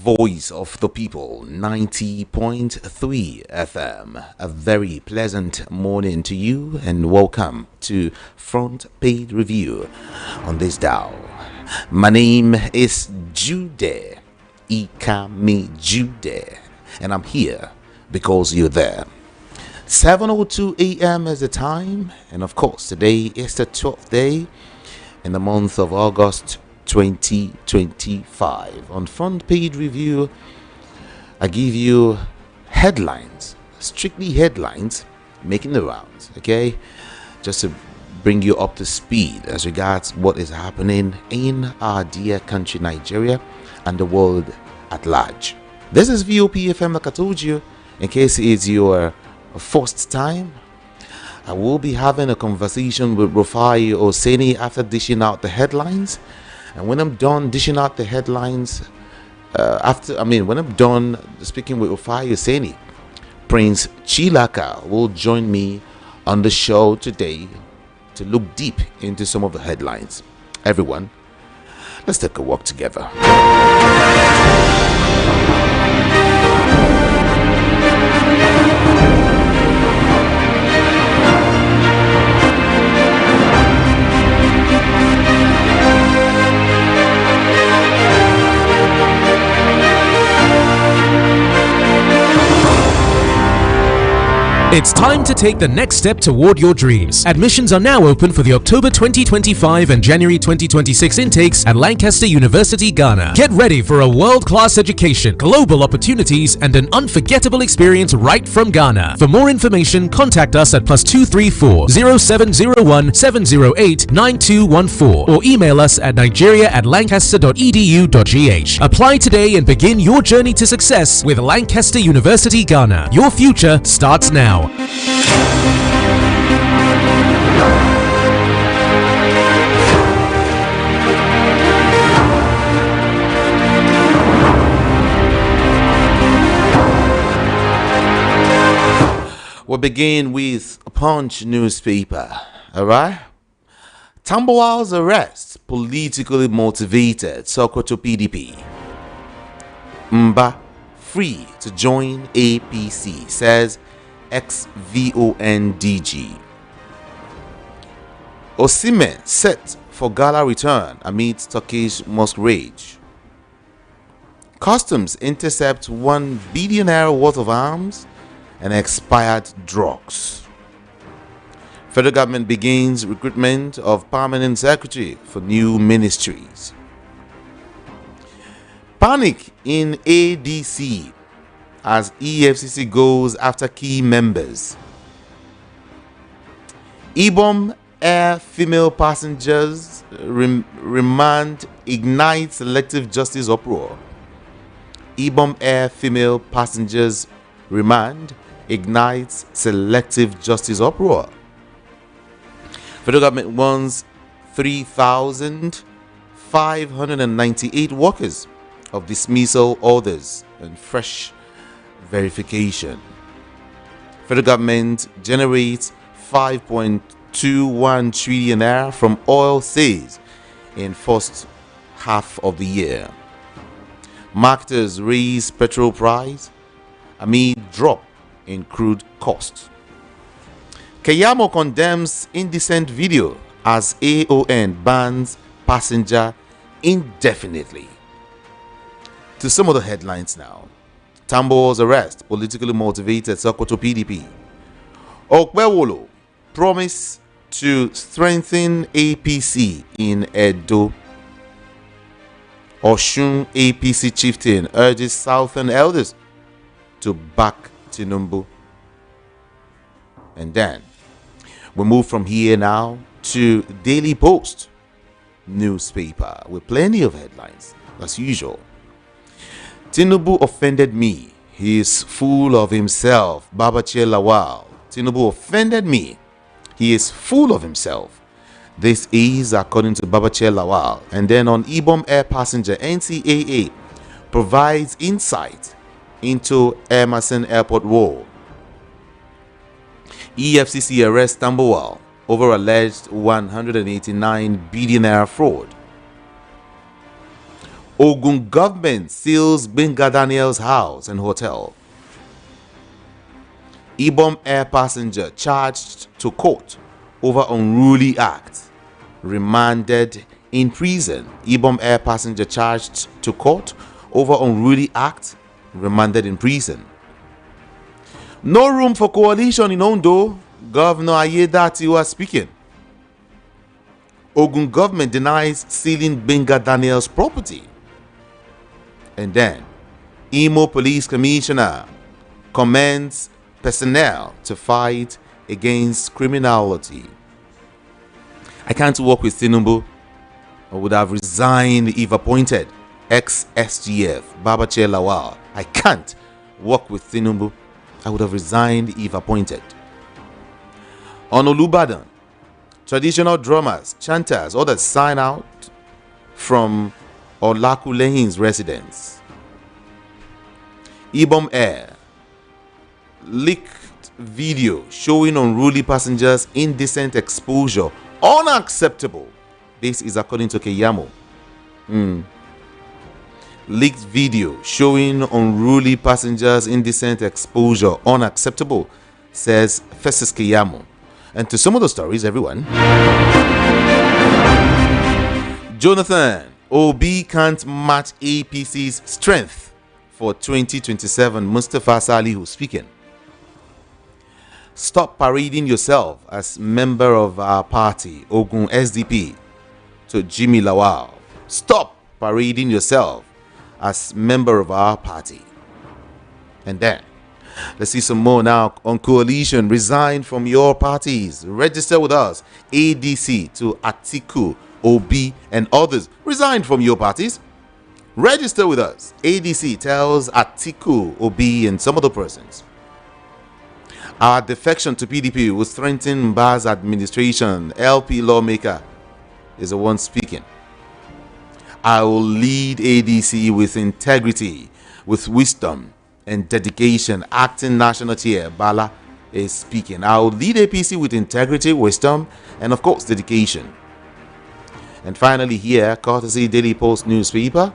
voice of the people, 90.3 FM. A very pleasant morning to you and welcome to Front Page Review on this dial. My name is Jude, Ikame Jude, and I'm here because you're there. 7:02 a.m. is the time, and of course today is the 12th day in the month of August 2025. On Front Page Review, I give you headlines, strictly headlines, making the rounds, okay? Just to bring you up to speed as regards what is happening in our dear country Nigeria and the world at large. This is VOP FM, like I told you, in case it's your first time. I will be having a conversation with Rufai Oseni after dishing out the headlines. And when I'm done dishing out the headlines, when I'm done speaking with Rufai Oseni, Prince Chilaka will join me on the show today to look deep into some of the headlines. Everyone, let's take a walk together. It's time to take the next step toward your dreams. Admissions are now open for the October 2025 and January 2026 intakes at Lancaster University, Ghana. Get ready for a world-class education, global opportunities, and an unforgettable experience right from Ghana. For more information, contact us at +234 0701 708 9214 or email us at nigeria@lancaster.edu.gh. Apply today and begin your journey to success with Lancaster University, Ghana. Your future starts now. We'll begin with Punch newspaper. Alright? Tambuwal's arrest, politically motivated, Sokoto PDP. Mba free to join APC, says ex-VONDG. Osimhen set for gala return amid Turkish mosque rage. Customs intercept $1 billion worth of arms and expired drugs. Federal government begins recruitment of permanent secretary for new ministries. Panic in ADC as EFCC goes after key members. Ibom Air female passengers remand ignites selective justice uproar. Ibom Air female passengers remand ignites selective justice uproar. Federal government warns 3,598 workers of dismissal orders and fresh verification. Federal government generates 5.21 trillion naira from oil sales in first half of the year. Marketers raise petrol price amid drop in crude cost. Keyamo condemns indecent video as AON bans passenger indefinitely. To some of the headlines now. Tambuwal's arrest, politically motivated, Sokoto PDP. Okpewolo promise to strengthen APC in Edo. Oshun APC chieftain urges Southern elders to back Tinubu. And then we move from here now to Daily Post newspaper with plenty of headlines as usual. Tinubu offended me. He is full of himself. Babachir Lawal. Tinubu offended me. He is full of himself. This is according to Babachir Lawal. And then on Ibom Air passenger, NCAA provides insight into Emerson Airport war. EFCC arrests Tambuwal over alleged 189 billion naira fraud. Ogun government seals Benga Daniel's house and hotel. Ibom air passenger charged to court over unruly act, remanded in prison. Ibom air passenger charged to court over unruly act, remanded in prison. No room for coalition in Ondo. Governor Ayedatiwa speaking. Ogun government denies sealing Benga Daniel's property. And then, Imo Police Commissioner commends personnel to fight against criminality. I can't work with Tinubu. I would have resigned if appointed. Ex-SGF Babache Lawal. I can't work with Tinubu. I would have resigned if appointed. On Olubadan, traditional drummers, chanters, others sign out from Olakulehin's residence. Ibom Air leaked video showing unruly passengers indecent exposure. Unacceptable. This is according to Keyamo. Leaked video showing unruly passengers indecent exposure. Unacceptable, says Festus Keyamo. And to some of the stories, everyone. Jonathan, Obi can't match APC's strength for 2027. Mustafa Salihu speaking. Stop parading yourself as member of our party, Ogun SDP, to Jimmy Lawal. Stop parading yourself as member of our party. And then, let's see some more now on coalition. Resign from your parties. Register with us. ADC to Atiku, Obi, and others. Resign from your parties. Register with us. ADC tells Atiku, Obi, and some other persons. Our defection to PDP will strengthen Mba's administration. LP lawmaker is the one speaking. I will lead ADC with integrity, with wisdom and dedication. Acting national chair Bala is speaking. I will lead APC with integrity, wisdom, and of course dedication. And finally here, courtesy Daily Post newspaper,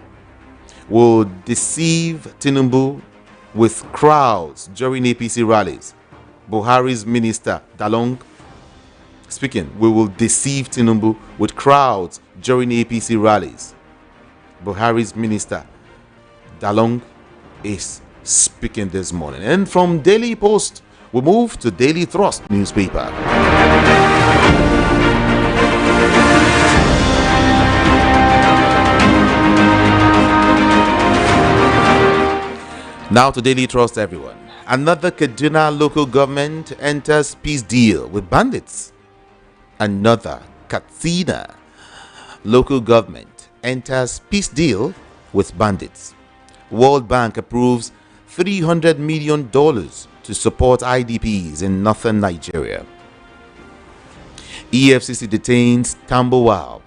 will deceive Tinubu with crowds during APC rallies. Buhari's minister Dalong speaking. We will deceive Tinubu with crowds during APC rallies. Buhari's minister Dalong is speaking this morning. And from Daily Post, we move to Daily Thrust newspaper. Now to Daily Trust, everyone. Another Kaduna local government enters peace deal with bandits. Another Katsina local government enters peace deal with bandits. World Bank approves $300 million to support IDPs in northern Nigeria. EFCC detains Tambuwal.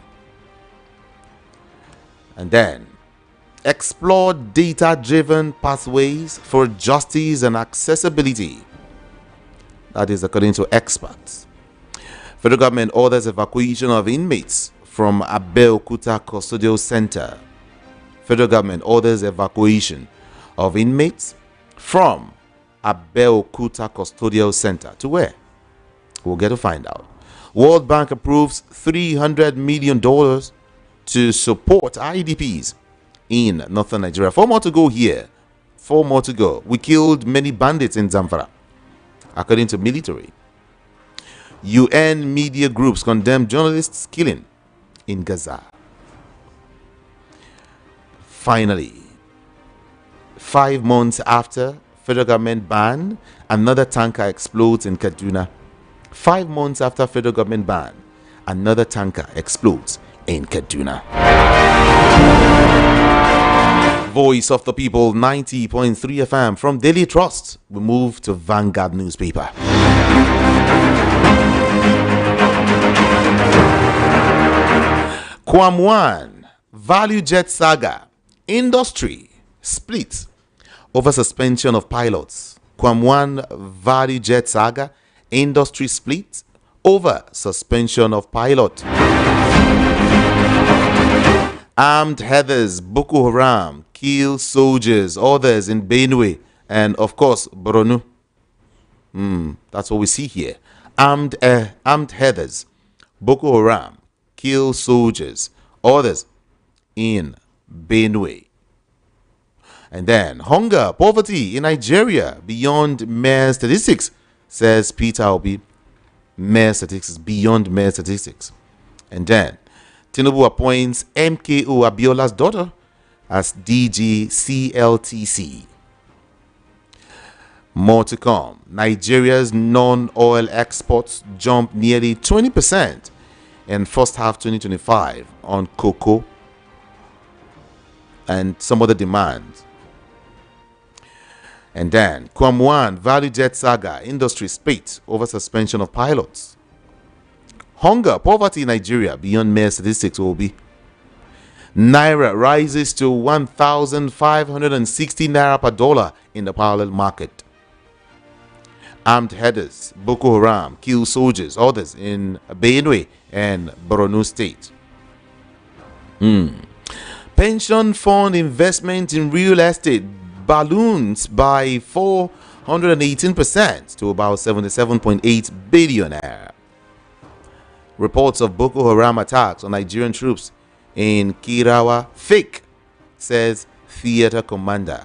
And then, explore data-driven pathways for justice and accessibility. That is according to experts. Federal government orders evacuation of inmates from Abeokuta Custodial Center. Federal government orders evacuation of inmates from Abeokuta Custodial Center. To where? We'll get to find out. World Bank approves $300 million to support IDPs in northern Nigeria. 4 more to go here. 4 more to go. We killed many bandits in Zamfara, according to military. UN media groups condemn journalists' killing in Gaza. Finally, 5 months after federal government ban, another tanker explodes in Kaduna. 5 months after federal government ban, another tanker explodes in Kaduna. Voice of the People, 90.3 FM from Daily Trust. We move to Vanguard newspaper. Kwamwan, Value Jet Saga, industry split over suspension of pilots. Kwamwan Value Jet Saga, industry split over suspension of pilot. Armed Heathers, Boko Haram, kill soldiers, others in Benue, and of course, Borno. That's what we see here. Armed Heathers, Boko Haram, kill soldiers, others in Benue. And then, hunger, poverty in Nigeria beyond mere statistics, says Peter Obi. Mere statistics, beyond mere statistics. And then, Tinubu appoints MKO Abiola's daughter as DG CLTC. More to come. Nigeria's non-oil exports jumped nearly 20% in first half 2025 on cocoa and some other demands. And then, Kwamwan value jet saga, industry spate over suspension of pilots. Hunger, poverty in Nigeria beyond mere statistics will be. Naira rises to 1,560 naira per dollar in the parallel market. Armed headers, Boko Haram, kill soldiers, others in Benue and Borno State. Pension fund investment in real estate balloons by 418% to about 77.8 billion naira. Reports of Boko Haram attacks on Nigerian troops in Kirawa fake, says theater commander.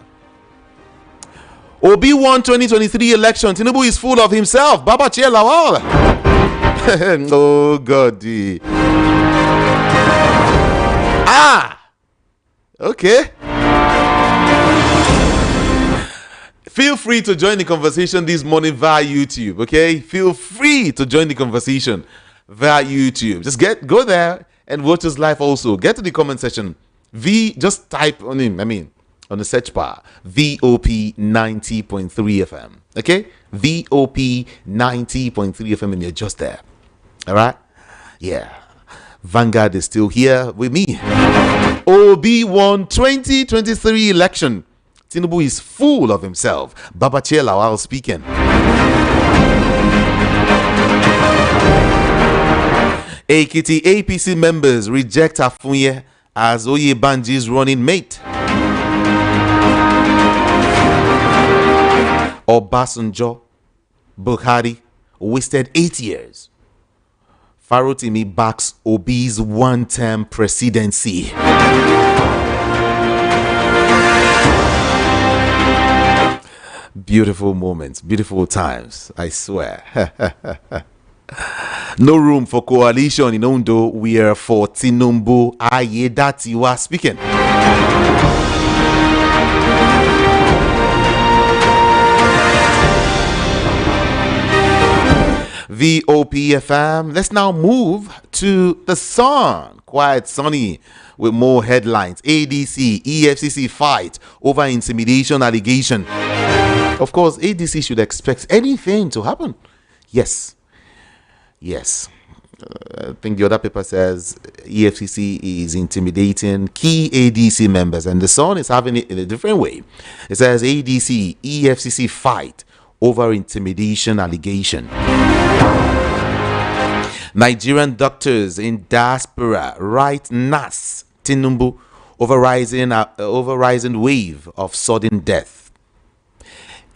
Obi won 2023 election. Tinubu is full of himself. Baba Che Lawal. Oh God. Okay. Feel free to join the conversation this morning via YouTube. Okay. Feel free to join the conversation via YouTube. Just go there and watch us live also. Get to the comment section. Just type on him. On the search bar, VOP 90.3 FM. Okay? VOP 90.3 FM, and you're just there. All right? Yeah. Vanguard is still here with me. Obi won 2023 election. Tinubu is full of himself. Baba Che Lawal speaking. Ekiti APC members reject Afunye as Oyebanji's running mate. Obasanjo, Buhari wasted 8 years. Farotimi backs Obi's one-term presidency. Beautiful moments, beautiful times, I swear. No room for coalition in Ondo. We are for Tinubu. Ayedatiwa speaking. VOPFM. Let's now move to the Sun. Quiet sunny with more headlines. ADC, EFCC fight over intimidation allegation. Of course, ADC should expect anything to happen. Yes. I think the other paper says EFCC is intimidating key ADC members, and the Sun is having it in a different way. It says ADC, EFCC fight over intimidation allegation. Nigerian doctors in diaspora write NAS Tinubu over rising wave of sudden death.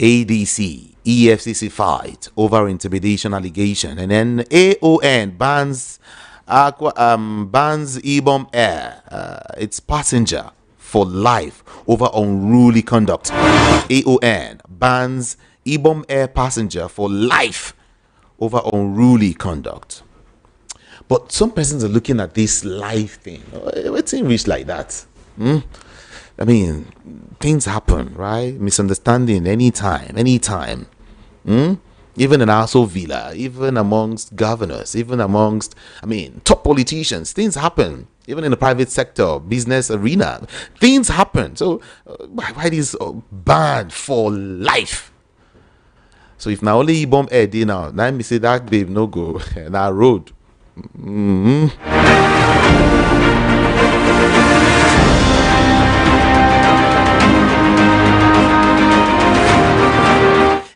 ADC, EFCC fight over intimidation allegation. And then AON bans Ibom Air, its passenger for life over unruly conduct. AON bans Ibom Air passenger for life over unruly conduct. But some persons are looking at this life thing. It's in reach like that. Things happen, right? Misunderstanding anytime. Even in Aso Villa, even amongst governors, even amongst, top politicians, things happen. Even in the private sector, business arena, things happen. So why this banned for life? So if now only bomb air day now me say that babe no go and our road.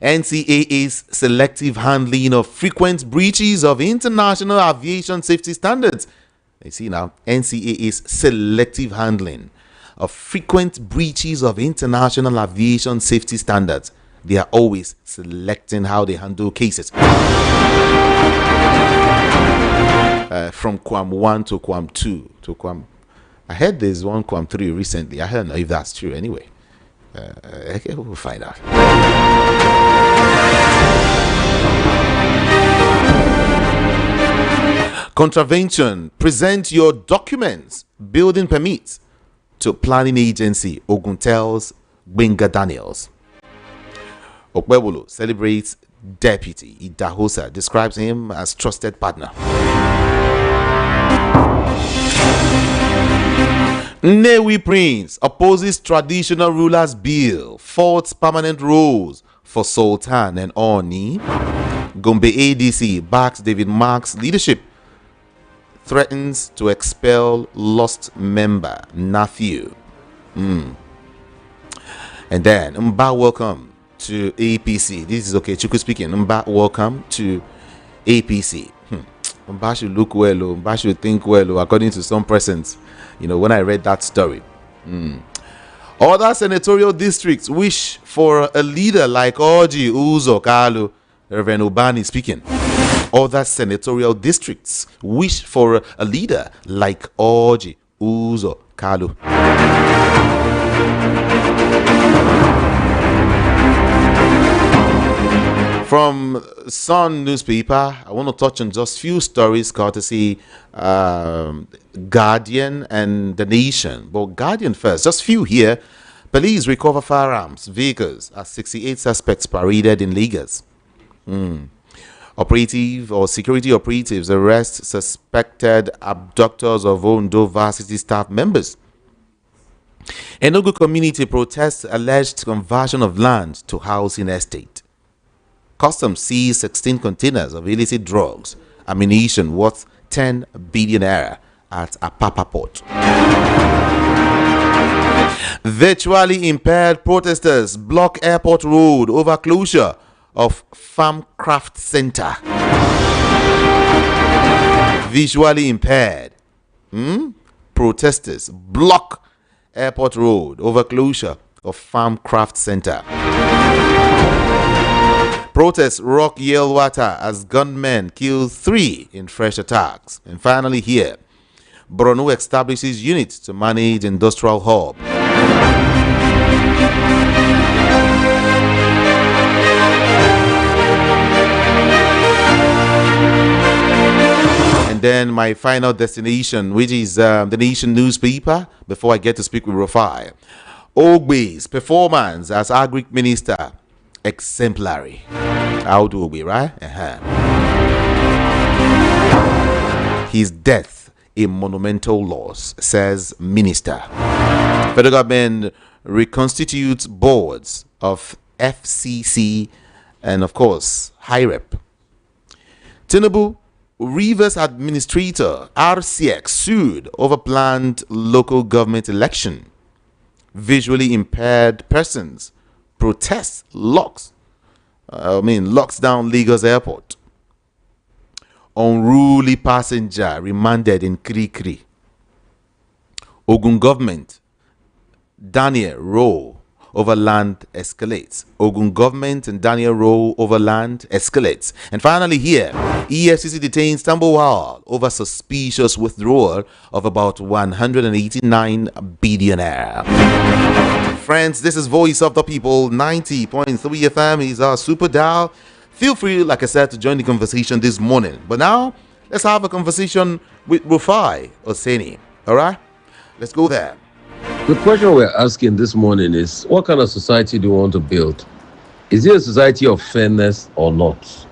NCAA's selective handling of frequent breaches of international aviation safety standards You see now, NCA is selective handling of frequent breaches of international aviation safety standards. They are always selecting how they handle cases. From Quam 1 to Quam 2 to Quam. I heard there's one Quam 3 recently. I don't know if that's true anyway. Okay, we'll find out. Contravention. Present your documents, building permits to planning agency. Ogun tells Benga Daniels. Okwebolo celebrates deputy. Idahosa describes him as trusted partner. Nnewi Prince opposes traditional rulers bill, faults permanent roles for Sultan and Oni. Gombe ADC backs David Mark's leadership, threatens to expel lost member Nathu. And then Mba, welcome to APC. This is okay, Chuku speaking. Mba, welcome to APC. Mba should look well, Mba should think well, according to some persons. You know, when I read that story. Other senatorial districts wish for a leader like Orji Uzo Kalu. Reverend Ubani speaking. Other senatorial districts wish for a leader like Orji Uzo Kalu. From Sun newspaper, I want to touch on just few stories courtesy Guardian and The Nation. But Guardian first, just few here. Police recover firearms, vehicles as 68 suspects paraded in Lagos. Operative or security operatives arrest suspected abductors of Ondo Varsity staff members. Enugu community protests alleged conversion of land to housing estate. Customs seized 16 containers of illicit drugs, ammunition worth 10 billion naira at Apapa Port. Virtually impaired protesters block airport road over closure of Farmcraft Center. Visually impaired protesters block airport road over closure of Farmcraft Center. Protests rock Yelwata as gunmen kill 3 in fresh attacks. And finally here, Borno establishes unit to manage industrial hub. And then my final destination, which is the Nation newspaper, before I get to speak with Rufai. Ogbe's performance as Agric Minister, exemplary. How do we, right? His death, a monumental loss, says Minister. Federal government reconstitutes boards of FCC and, of course, HIREP. Tinubu, Rivers Administrator RCX sued over planned local government election. Visually impaired persons protest locks down Lagos Airport. Unruly passenger remanded in Kri. Ogun government, Daniel Rowe over land escalates. Ogun government and Daniel Rowe over land escalates. And finally here, EFCC detains Tambowal over suspicious withdrawal of about 189 billion naira. Friends, this is Voice of the People, 90.3 FM is our super dial. Feel free, like I said, to join the conversation this morning. But now, let's have a conversation with Rufai Oseni. All right? Let's go there. The question we're asking this morning is, what kind of society do you want to build? Is it a society of fairness or not?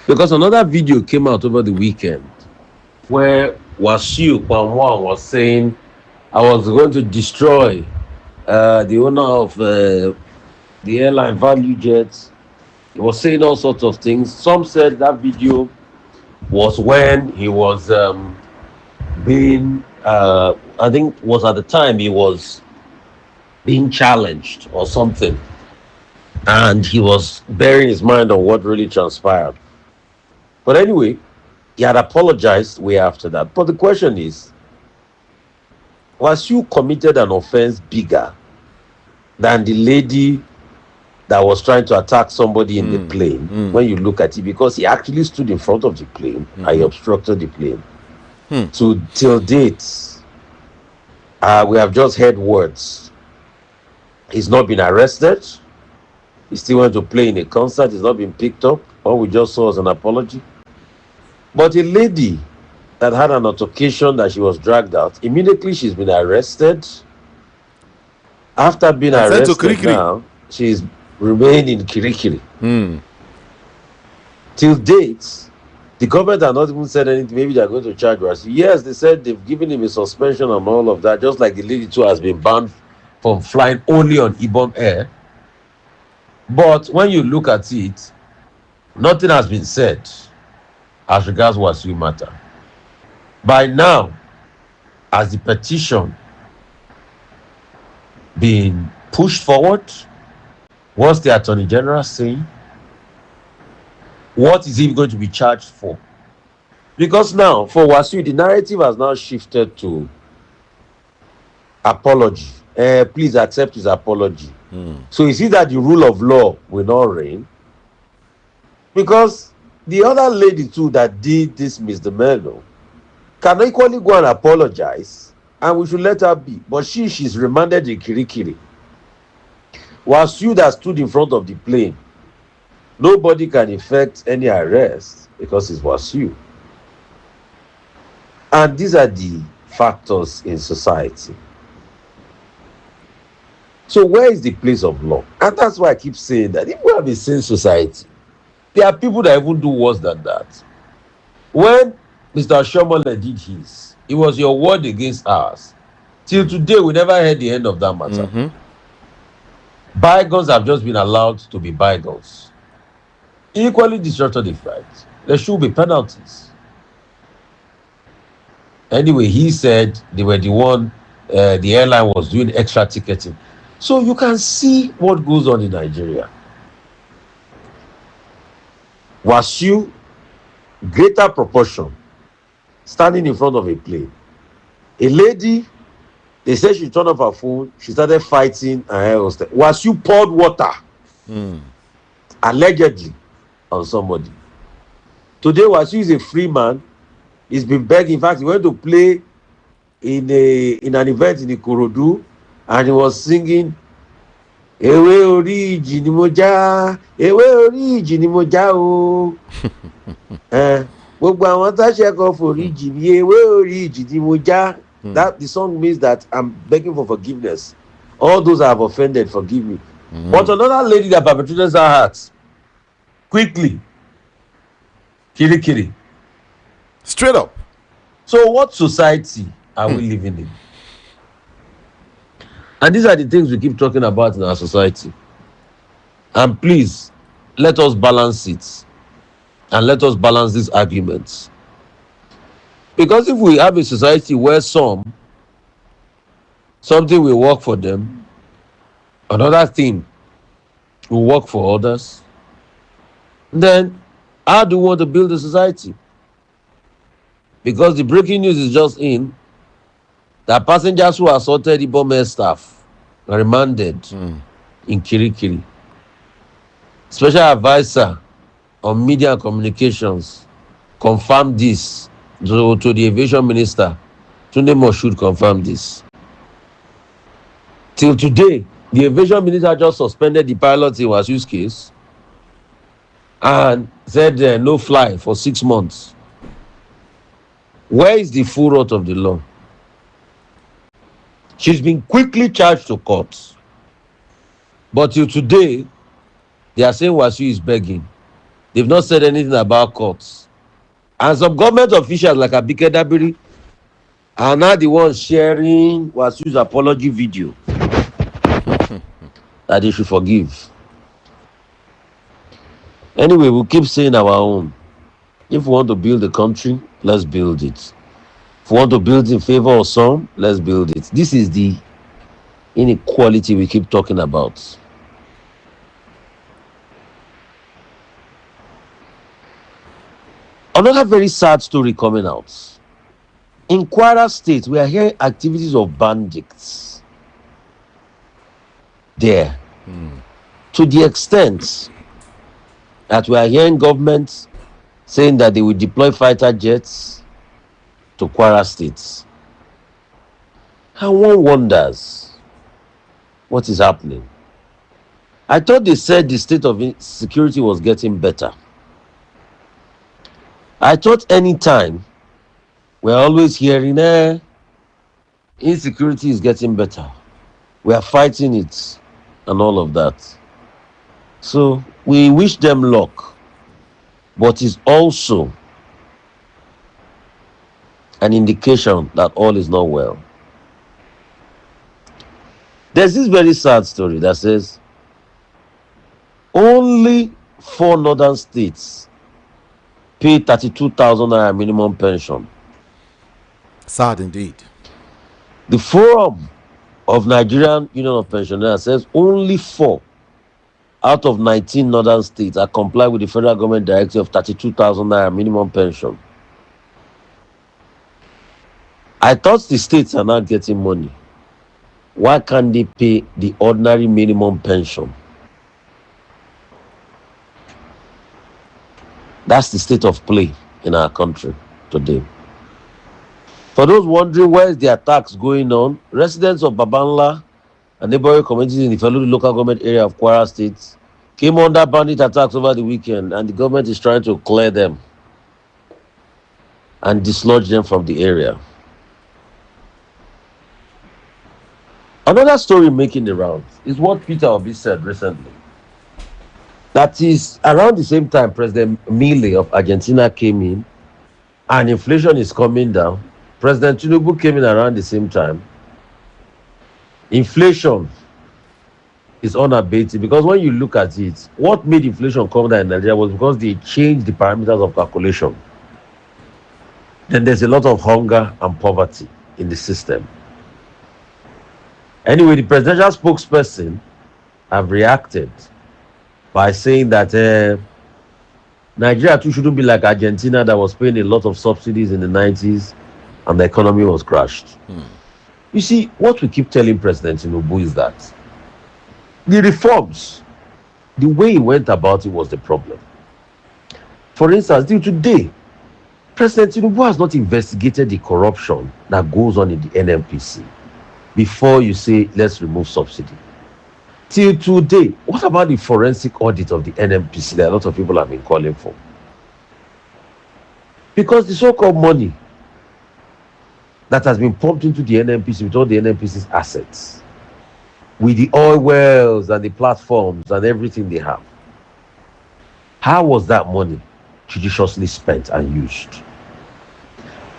Because another video came out over the weekend where Wasiu Kwanwan was saying, I was going to destroy the owner of the airline Value Jets. He was saying all sorts of things. Some said that video was when he was being, I think was at the time he was being challenged or something. And he was bearing his mind on what really transpired. But anyway, He had apologized way after that. But the question is, was you committed an offense bigger than the lady that was trying to attack somebody in the plane when you look at it? Because he actually stood in front of the plane and he obstructed the plane. So till date, we have just heard words. He's not been arrested. He still went to play in a concert. He's not been picked up. All we just saw was an apology. But a lady that had an altercation that she was dragged out, immediately she's been arrested. After being arrested now, she's remained in Kirikiri. Till date, the government has not even said anything. Maybe they're going to charge us. Yes, they said they've given him a suspension and all of that, just like the lady too has been banned from flying only on Ibom Air. But when you look at it, nothing has been said as regards Wasiu matter. By now, as the petition being pushed forward, what's the Attorney General saying? What is he going to be charged for? Because now, for Wasiu, the narrative has now shifted to apology. Please accept his apology. So you see that the rule of law will not reign. Because the other lady too that did this misdemeanor can equally go and apologize, and we should let her be. But she's remanded in Kirikiri. Wasiu that stood in front of the plane, nobody can effect any arrest because it's Wasiu. And these are the factors in society. So where is the place of law? And that's why I keep saying that if we have a sane society, there are people that even do worse than that. When Mr. Shomole did his, it was your word against ours. Till today, we never heard the end of that matter. Bygones have just been allowed to be bygones. Equally destructive rights. There should be penalties. Anyway, he said they were the one, the airline was doing extra ticketing. So you can see what goes on in Nigeria. Wasiu, greater proportion, standing in front of a plane. A lady, they said she turned off her phone, she started fighting and air hostess. Wasiu poured water, allegedly, on somebody. Today, Wasiu is a free man. He's been begging. In fact, he went to play in an event in Ikorodu, and he was singing, Ewe ori iji ni mo ja, ewe ori iji ni mo ja o. Gbogbo àwọn táṣẹ kan forí jì mí, ewe ori iji ni mo ja. That the song means that I'm begging for forgiveness. All those I have offended, forgive me. But another lady that perpetrated her heart, quickly, Kirikiri. Straight up. So what society are we living in? And these are the things we keep talking about in our society. And please, let us balance it. And let us balance these arguments. Because if we have a society where something will work for them, another thing will work for others, then how do we want to build a society? Because the breaking news is just in that passengers who assaulted Ibom Air staff are remanded in Kirikiri. Special advisor on media and communications confirmed this to the aviation minister. Tunde Moshood confirmed this. Till today, the aviation minister just suspended the pilot in Wasiu's case and said no fly for 6 months. Where is the full root of the law? She's been quickly charged to court. But till today, they are saying Wasiu is begging. They've not said anything about courts. And some government officials like Abike Dabiri are now the ones sharing Wasiu's apology video that they should forgive. Anyway, we'll keep saying our own. If we want to build a country, let's build it. If we want to build in favor of some, let's build it. This is the inequality we keep talking about. Another very sad story coming out. In Kwara State, we are hearing activities of bandits there. To the extent that we are hearing governments saying that they will deploy fighter jets to Kwara State. And one wonders what is happening. I thought they said the state of security was getting better. I thought anytime we're always hearing, insecurity is getting better. We are fighting it and all of that. So we wish them luck, but it's also an indication that all is not well. There's this very sad story that says only 4 northern states pay 32,000 naira minimum pension. Sad indeed. The Forum of Nigerian Union of Pensioners says only 4 out of 19 northern states are compliant with the federal government directive of 32,000 naira minimum pension. I thought the states are not getting money. Why can't they pay the ordinary minimum pension? That's the state of play in our country today. For those wondering where is the attacks going on, residents of Babanla and neighboring communities in the Felulu local government area of Kwara State came under bandit attacks over the weekend, and the government is trying to clear them and dislodge them from the area. Another story making the rounds is what Peter Obi said recently. That is, around the same time President Milei of Argentina came in and inflation is coming down. President Tinubu came in around the same time. Inflation is unabated, because when you look at it, what made inflation come down in Nigeria was because they changed the parameters of calculation. Then there's a lot of hunger and poverty in the system. Anyway, the presidential spokesperson have reacted by saying that Nigeria too shouldn't be like Argentina, that was paying a lot of subsidies in the 90s and the economy was crashed. You see, what we keep telling President Tinubu is that the reforms, the way he went about it was the problem. For instance, till today, President Tinubu has not investigated the corruption that goes on in the NNPC before you say, let's remove subsidy. Till today, what about the forensic audit of the NNPC that a lot of people have been calling for? Because the so-called money that has been pumped into the NNPC with all the NNPC's assets, with the oil wells and the platforms and everything they have, how was that money judiciously spent and used?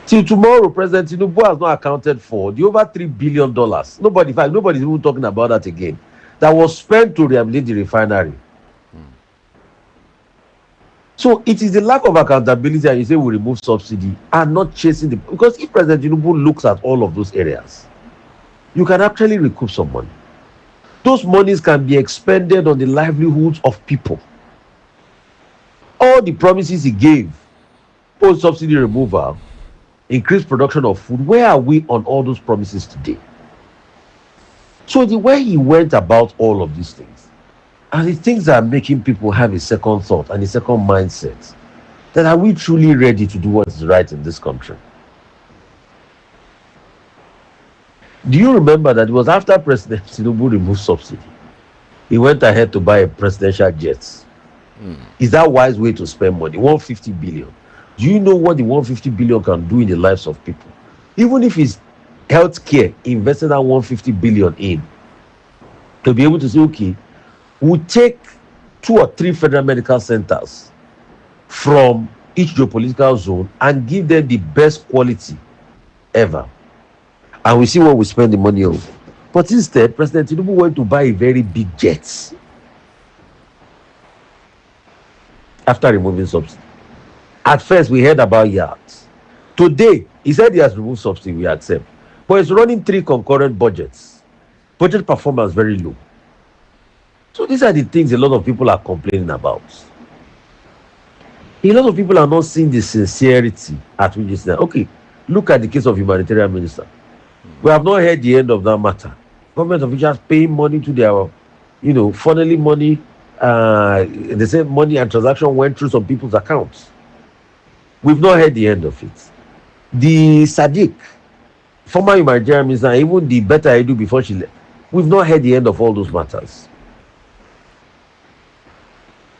Till tomorrow, President Tinubu has not accounted for the over $3 billion. Nobody, in fact, nobody's even talking about that again. That was spent to rehabilitate the refinery. So it is the lack of accountability, and you say we remove subsidy and not chasing the. Because if President Tinubu looks at all of those areas, you can actually recoup some money. Those monies can be expended on the livelihoods of people. All the promises he gave, post subsidy removal, increased production of food, where are we on all those promises today? So the way he went about all of these things, and the things that are making people have a second thought and a second mindset, then are we truly ready to do what is right in this country? Do you remember that it was after President Tinubu removed subsidy, he went ahead to buy a presidential jet? Is that a wise way to spend money? 150 billion. Do you know what the 150 billion can do in the lives of people? Even if it's healthcare, investing that 150 billion in, to be able to say, okay, we'll take 2 or 3 federal medical centers from each geopolitical zone and give them the best quality ever, and we see what we spend the money on. But instead, President Tinubu went to buy a very big jet after removing subsidy. At first, we heard about yachts. Today, he said he has removed subsidy, we accept. But he's running 3 concurrent budgets. Budget performance very low. So these are the things a lot of people are complaining about. A lot of people are not seeing the sincerity at which it's there. Okay, look at the case of humanitarian minister. We have not heard the end of that matter. Government officials paying money to their, funneling money. They say money and transaction went through some people's accounts. We've not heard the end of it. The Sadiq, former humanitarian minister, even the better I do before she left, we've not heard the end of all those matters.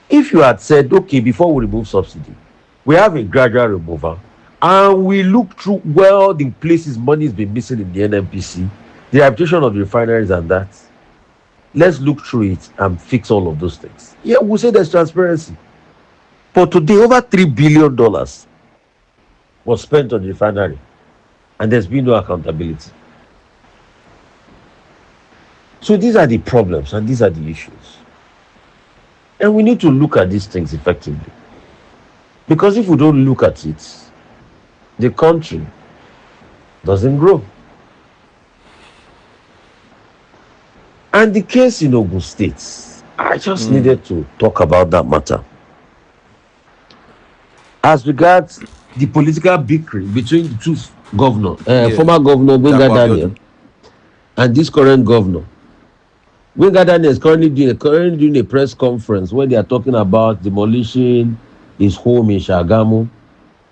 If you had said, okay, before we remove subsidy, we have a gradual removal, and we look through the places money has been missing in the NNPC, the reputation of the refineries and that, let's look through it and fix all of those things. Yeah, we'll say there's transparency. But today, over $3 billion was spent on the refinery, and there's been no accountability. So these are the problems and these are the issues. And we need to look at these things effectively. Because if we don't look at it, the country doesn't grow. And the case in Ogun State, I just needed to talk about that matter. As regards the political bickering between the two governors, former governor Gbenga Daniel and this current governor. Gbenga Daniel is currently doing a press conference where they are talking about demolishing his home in Shagamu.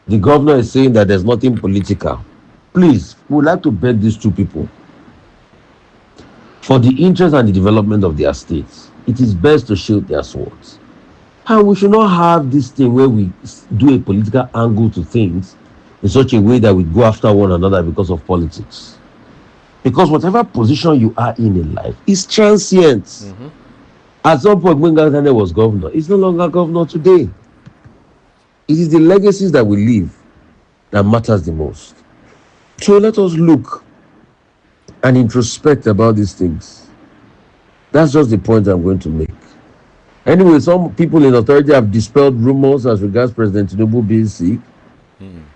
The governor is saying that there's nothing political. Please, we would like to beg these two people, for the interest and the development of their states, it is best to shield their swords. And we should not have this thing where we do a political angle to things in such a way that we go after one another because of politics. Because whatever position you are in life is transient. Mm-hmm. At some point, when Gbenga was governor, he's no longer governor today. It is the legacies that we leave that matters the most. So let us look and introspect about these things. That's just the point I'm going to make. Anyway, some people in authority have dispelled rumors as regards President Tinubu being sick.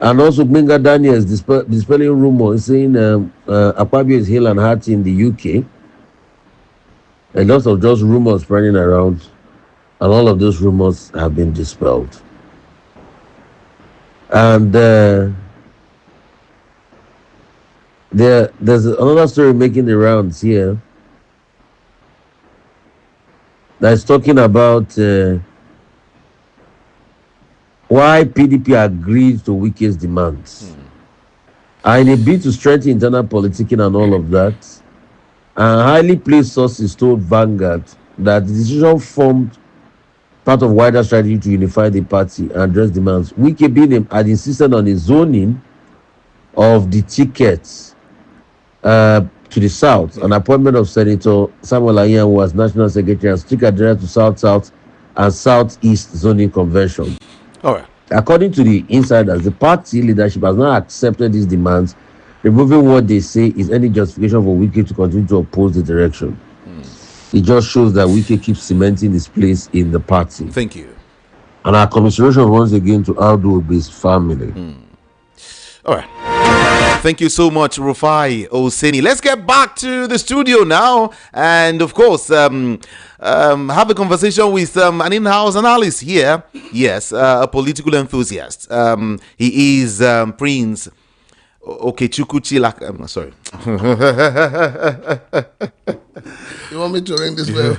And also Gbenga Daniel is dispelling rumors saying Akpabio is hale and hearty in the UK. A lot of just rumors spreading around, and all of those rumors have been dispelled. And there's another story making the rounds here that's talking about why PDP agreed to Wike's demands. And in a bid to strengthen internal politicking and all of that, and highly placed sources told Vanguard that the decision formed part of wider strategy to unify the party and address demands. Wike had insisted on the zoning of the tickets to the south, an appointment of Senator Samuel Ayan, who was National Secretary, and strict adherence to South-South and Southeast zoning convention. All right. According to the insiders, the party leadership has not accepted these demands, removing what they say is any justification for Wike to continue to oppose the direction. It just shows that Wike keeps cementing his place in the party. Thank you. And our commiseration once again to Aldo Obi's family. All right. Thank you so much, Rufai Oseni. Let's get back to the studio now, and of course, have a conversation with an in-house analyst here. Yes, a political enthusiast. He is Prince Okechukwu Laka. I'm sorry. You want me to ring this bell?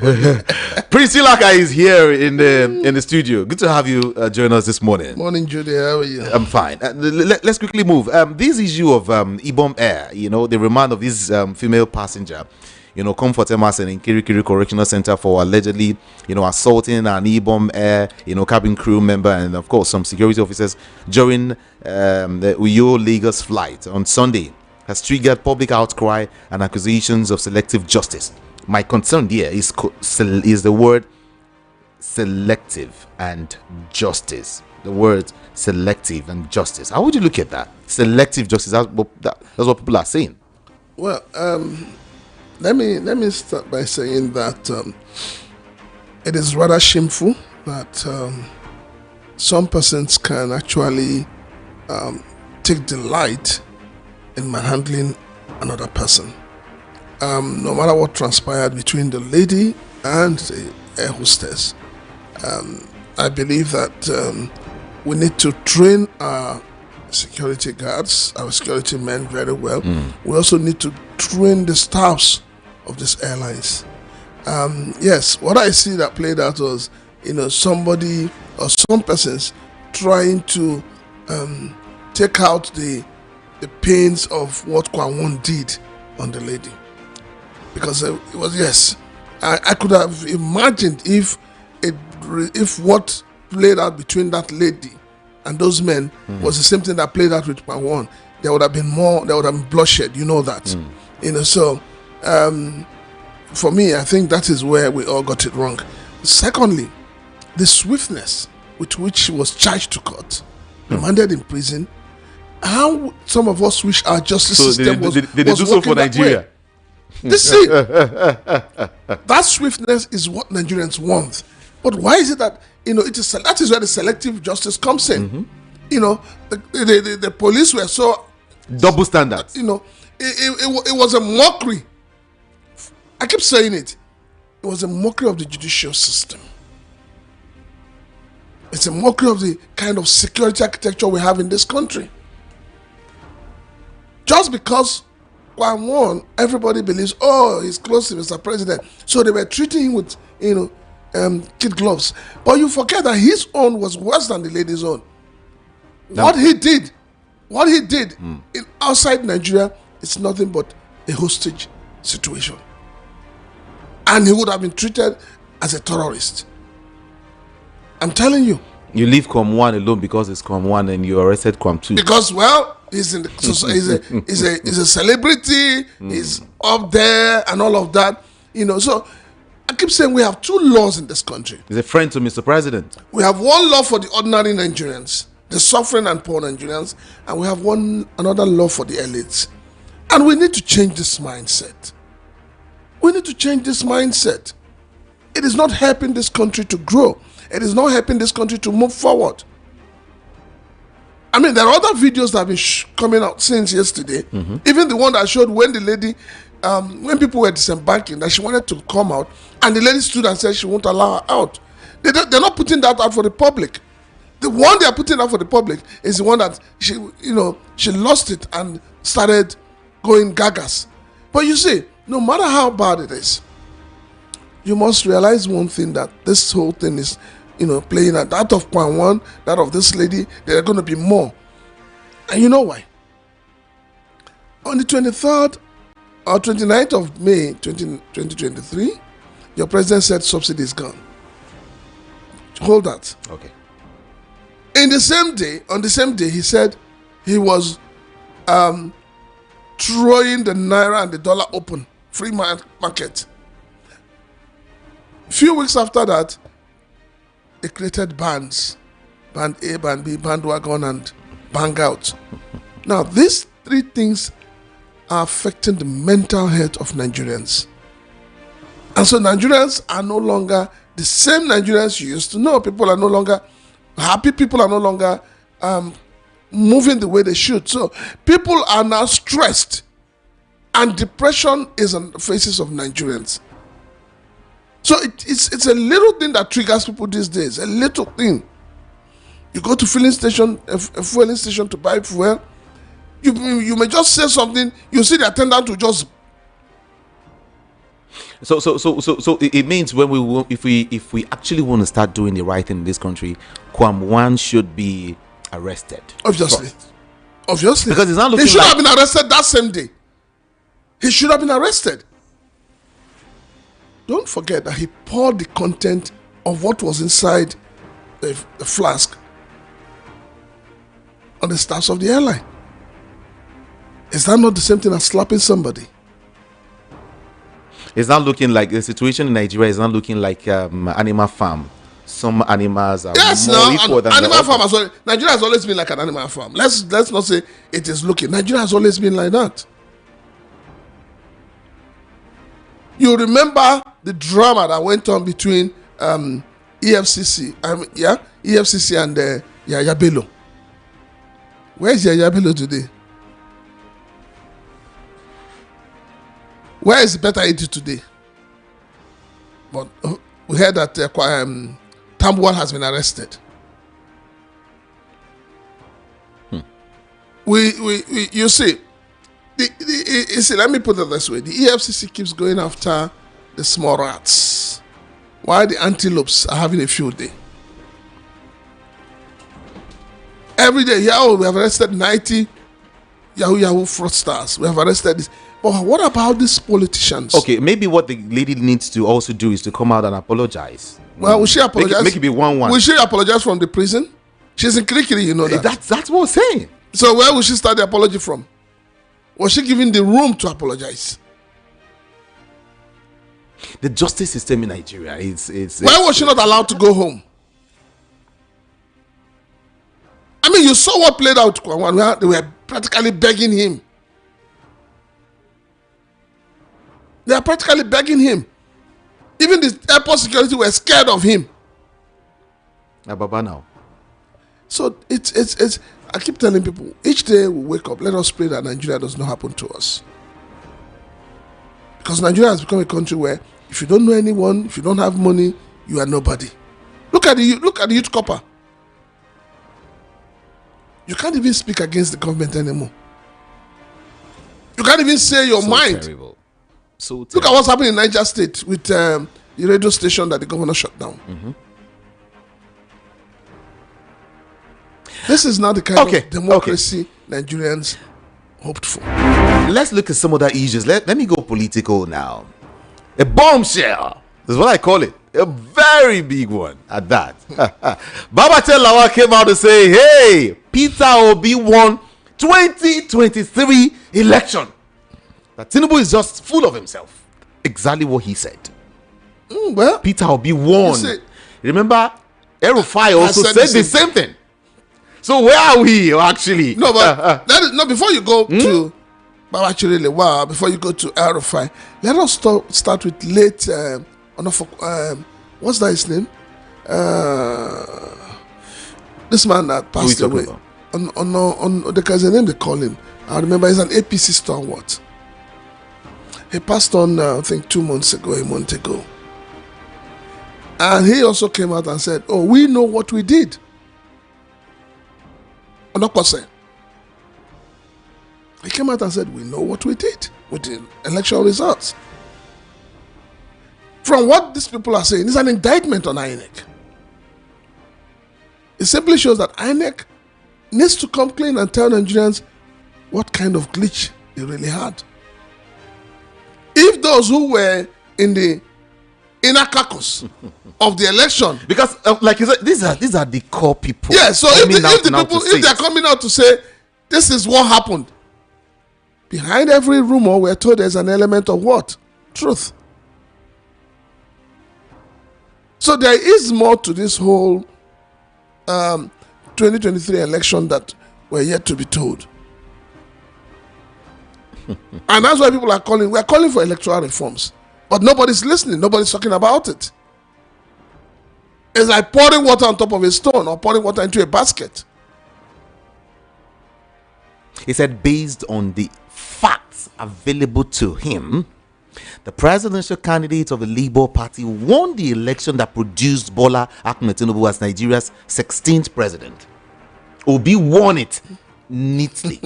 Prince Laka is here in the studio. Good to have you join us this morning. Morning, Judy. How are you? I'm fine. Let's quickly move. This issue of Ibom Air, the remand of this female passenger, Comfort Emerson in Kirikiri Correctional Center for allegedly, assaulting an Ibom Air, cabin crew member, and of course some security officers during the Uyo Lagos flight on Sunday, has triggered public outcry and accusations of selective justice. My concern here is the word selective and justice. The word selective and justice. How would you look at that? Selective justice. That's what people are saying. Well, let me start by saying that it is rather shameful that some persons can actually take delight in manhandling another person. No matter what transpired between the lady and the air hostess, I believe that we need to train our security guards, our security men very well. We also need to train the staffs of these airlines. Yes, what I see that played out was, somebody or some persons trying to take out the pains of what Kwan Won did on the lady. Because it was, yes, I could have imagined if what played out between that lady and those men was the same thing that played out with Kwan Won, there would have been bloodshed, that. So for me, I think that is where we all got it wrong. Secondly, the swiftness with which she was charged to court, remanded in prison, how some of us wish our justice system was did they do so for Nigeria? See, that swiftness is what Nigerians want. But why is it that that is where the selective justice comes in? The police were so double standards. It was a mockery. I keep saying it. It was a mockery of the judicial system. It's a mockery of the kind of security architecture we have in this country. Just because Kwan Won, everybody believes, he's close to Mr. President, so they were treating him with, kid gloves. But you forget that his own was worse than the lady's own. What he did in outside Nigeria is nothing but a hostage situation. And he would have been treated as a terrorist. I'm telling you. You leave Kwam 1 alone because it's Kwam 1 and you arrested Kwam 2. Because, he's in the, he's a celebrity, he's up there and all of that. So I keep saying we have two laws in this country. He's a friend to Mr. President. We have one law for the ordinary Nigerians, the suffering and poor Nigerians, and we have another law for the elites. And we need to change this mindset. It is not helping this country to grow. It is not helping this country to move forward. I mean, there are other videos that have been coming out since yesterday. Even the one that showed when the lady, when people were disembarking, that she wanted to come out, and the lady stood and said she won't allow her out. They're not putting that out for the public. The one they are putting out for the public is the one that she lost it and started going gagas. But you see, no matter how bad it is, you must realize one thing, that this whole thing is, playing at that of Kwan Won, that of this lady, there are going to be more. And you know why? On the 23rd or 29th of May 2023, your president said subsidy is gone. Hold that. Okay. On the same day, he said he was throwing the naira and the dollar open, free market. A few weeks after that, they created bands. Band A, Band B, Bandwagon, and Bang Out. Now, these three things are affecting the mental health of Nigerians. And so Nigerians are no longer the same Nigerians you used to know. People are no longer happy. People are no longer moving the way they should. So people are now stressed. And depression is on the faces of Nigerians. So it's a little thing that triggers people these days. A little thing. You go to fueling station to buy fuel. You may just say something. You see the attendant to just. So it means if we actually want to start doing the right thing in this country, Kwam 1 should be arrested. Obviously, because it's not looking. He should have been arrested that same day. He should have been arrested. Don't forget that he poured the content of what was inside the flask on the staffs of the airline. Is that not the same thing as slapping somebody? It's not looking like the situation in Nigeria is not looking like animal farm. Some animals are more equal than animal farm. Nigeria has always been like an animal farm. Let's not say it is looking. Nigeria has always been like that. You remember the drama that went on between EFCC and Yaya Bello. Where is Yaya Bello today? Where is Better Edu today? But we heard that Tambuwal has been arrested. you see, you see, let me put it this way: the EFCC keeps going after the small rats, while the antelopes are having a field day. Every day, we have arrested 90 Yahoo fraudsters. We have arrested this. But what about these politicians? Okay, maybe what the lady needs to also do is to come out and apologize. Well, will she apologize? Make it be 1-1. Will she apologize from the prison? She's in Kirikiri, you know that. That's what I'm saying. So where will she start the apology from? Was she given the room to apologize? The justice system in Nigeria why was she not allowed to go home? I mean, you saw what played out. They were practically begging him. They are practically begging him. Even the airport security were scared of him. Baba now. So it's. I keep telling people, each day we wake up, let us pray that Nigeria does not happen to us. Because Nigeria has become a country where if you don't know anyone, if you don't have money, you are nobody. Look at the youth copper. You can't even speak against the government anymore. You can't even say your mind. Terrible. So terrible. Look at what's happening in Niger State with the radio station that the governor shut down. Mm-hmm. This is not the kind of democracy Nigerians hoped for. Let's look at some other issues. Let me go political now. A bombshell. That's what I call it. A very big one at that. Babachir Lawal came out to say, hey, Peter Obi won 2023 election. That Tinubu is just full of himself. Exactly what he said. Well, Peter Obi won. Remember, Rufai also said the same thing. So where are we actually? No, but before you go to Babachir Lawal, before you go to Rufai, let us start with late what's that his name? This man that passed away. There's a name they call him. I remember he's an APC stalwart. He passed on, I think, 2 months ago, a month ago. And he also came out and said, oh, we know what we did. He came out and said, we know what we did with the election results. From what these people are saying, it's an indictment on INEC. It simply shows that INEC needs to come clean and tell Nigerians what kind of glitch they really had. If those who were in the inner caucus of the election, because like you said, these are the core people. Yeah, so if they're coming out to say this is what happened, behind every rumor we're told there's an element of what? Truth. So there is more to this whole 2023 election that we're yet to be told. And that's why people are calling. We're calling for electoral reforms. But nobody's listening. Nobody's talking about it. It's like pouring water on top of a stone or pouring water into a basket. He said, based on the facts available to him, the presidential candidate of the Labour Party won the election that produced Bola Ahmed Tinubu as Nigeria's 16th president. Obi won it neatly.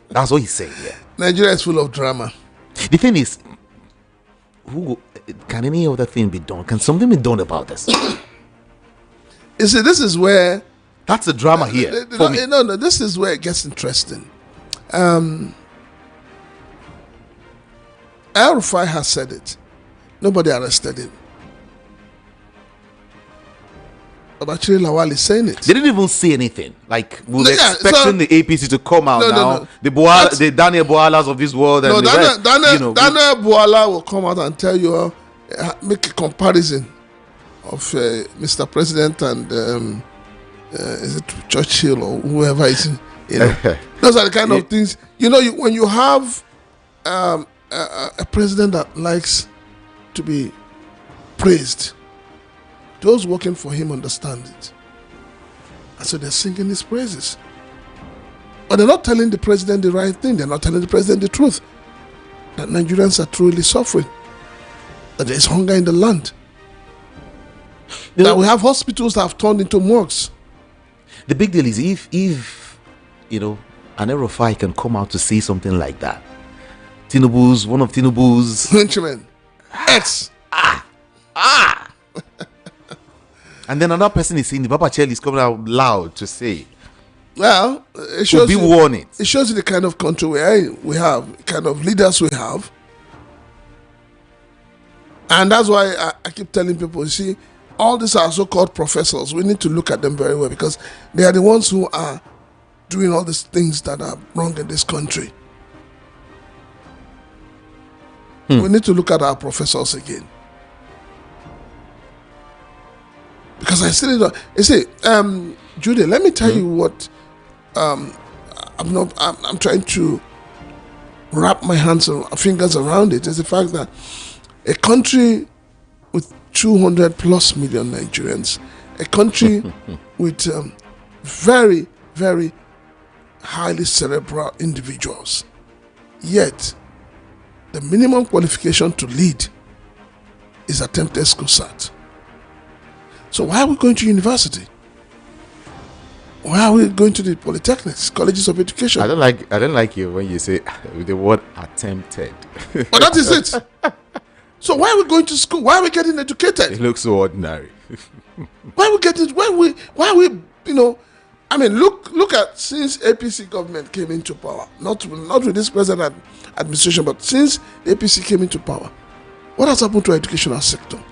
That's what he's saying here. Nigeria is full of drama. The thing is, can any other thing be done? Can something be done about this? You see, this is where... That's the drama here. No, this is where it gets interesting. Rufai has said it. Nobody arrested him. Babachir Lawal is saying it. They didn't even say anything. Like, we're expecting the APC to come out now. No. The Daniel Boalas of this world. And Daniel Boala will come out and tell you, make a comparison of Mr. President and is it Churchill or whoever is, those are the kind of things. When you have a president that likes to be praised, those working for him understand it. And so they're singing his praises. But they're not telling the president the right thing. They're not telling the president the truth. That Nigerians are truly suffering. That there is hunger in the land. That we have hospitals that have turned into morgues. The big deal is if and then Rufai can come out to say something like that. One of Tinubu's henchmen. X. And then another person is saying the Baba Chel is coming out loud to say. Well, it shows be warning. It shows you the kind of country we have, the kind of leaders we have. And that's why I keep telling people, you see, all these are so-called professors. We need to look at them very well because they are the ones who are doing all these things that are wrong in this country. We need to look at our professors again. Because I still don't. You see, Judy, let me tell you what I'm trying to wrap my fingers around it. Is the fact that a country with 200 plus million Nigerians, a country with very, very highly cerebral individuals, yet the minimum qualification to lead is attempted school cert. So why are we going to university? Why are we going to the polytechnics, colleges of education? I don't like you when you say the word attempted. Oh, that is it. So why are we going to school? Why are we getting educated? It looks so ordinary. Why are we getting? Why are we? I mean, look at since APC government came into power. Not with this present administration, but since the APC came into power, what has happened to our educational sector?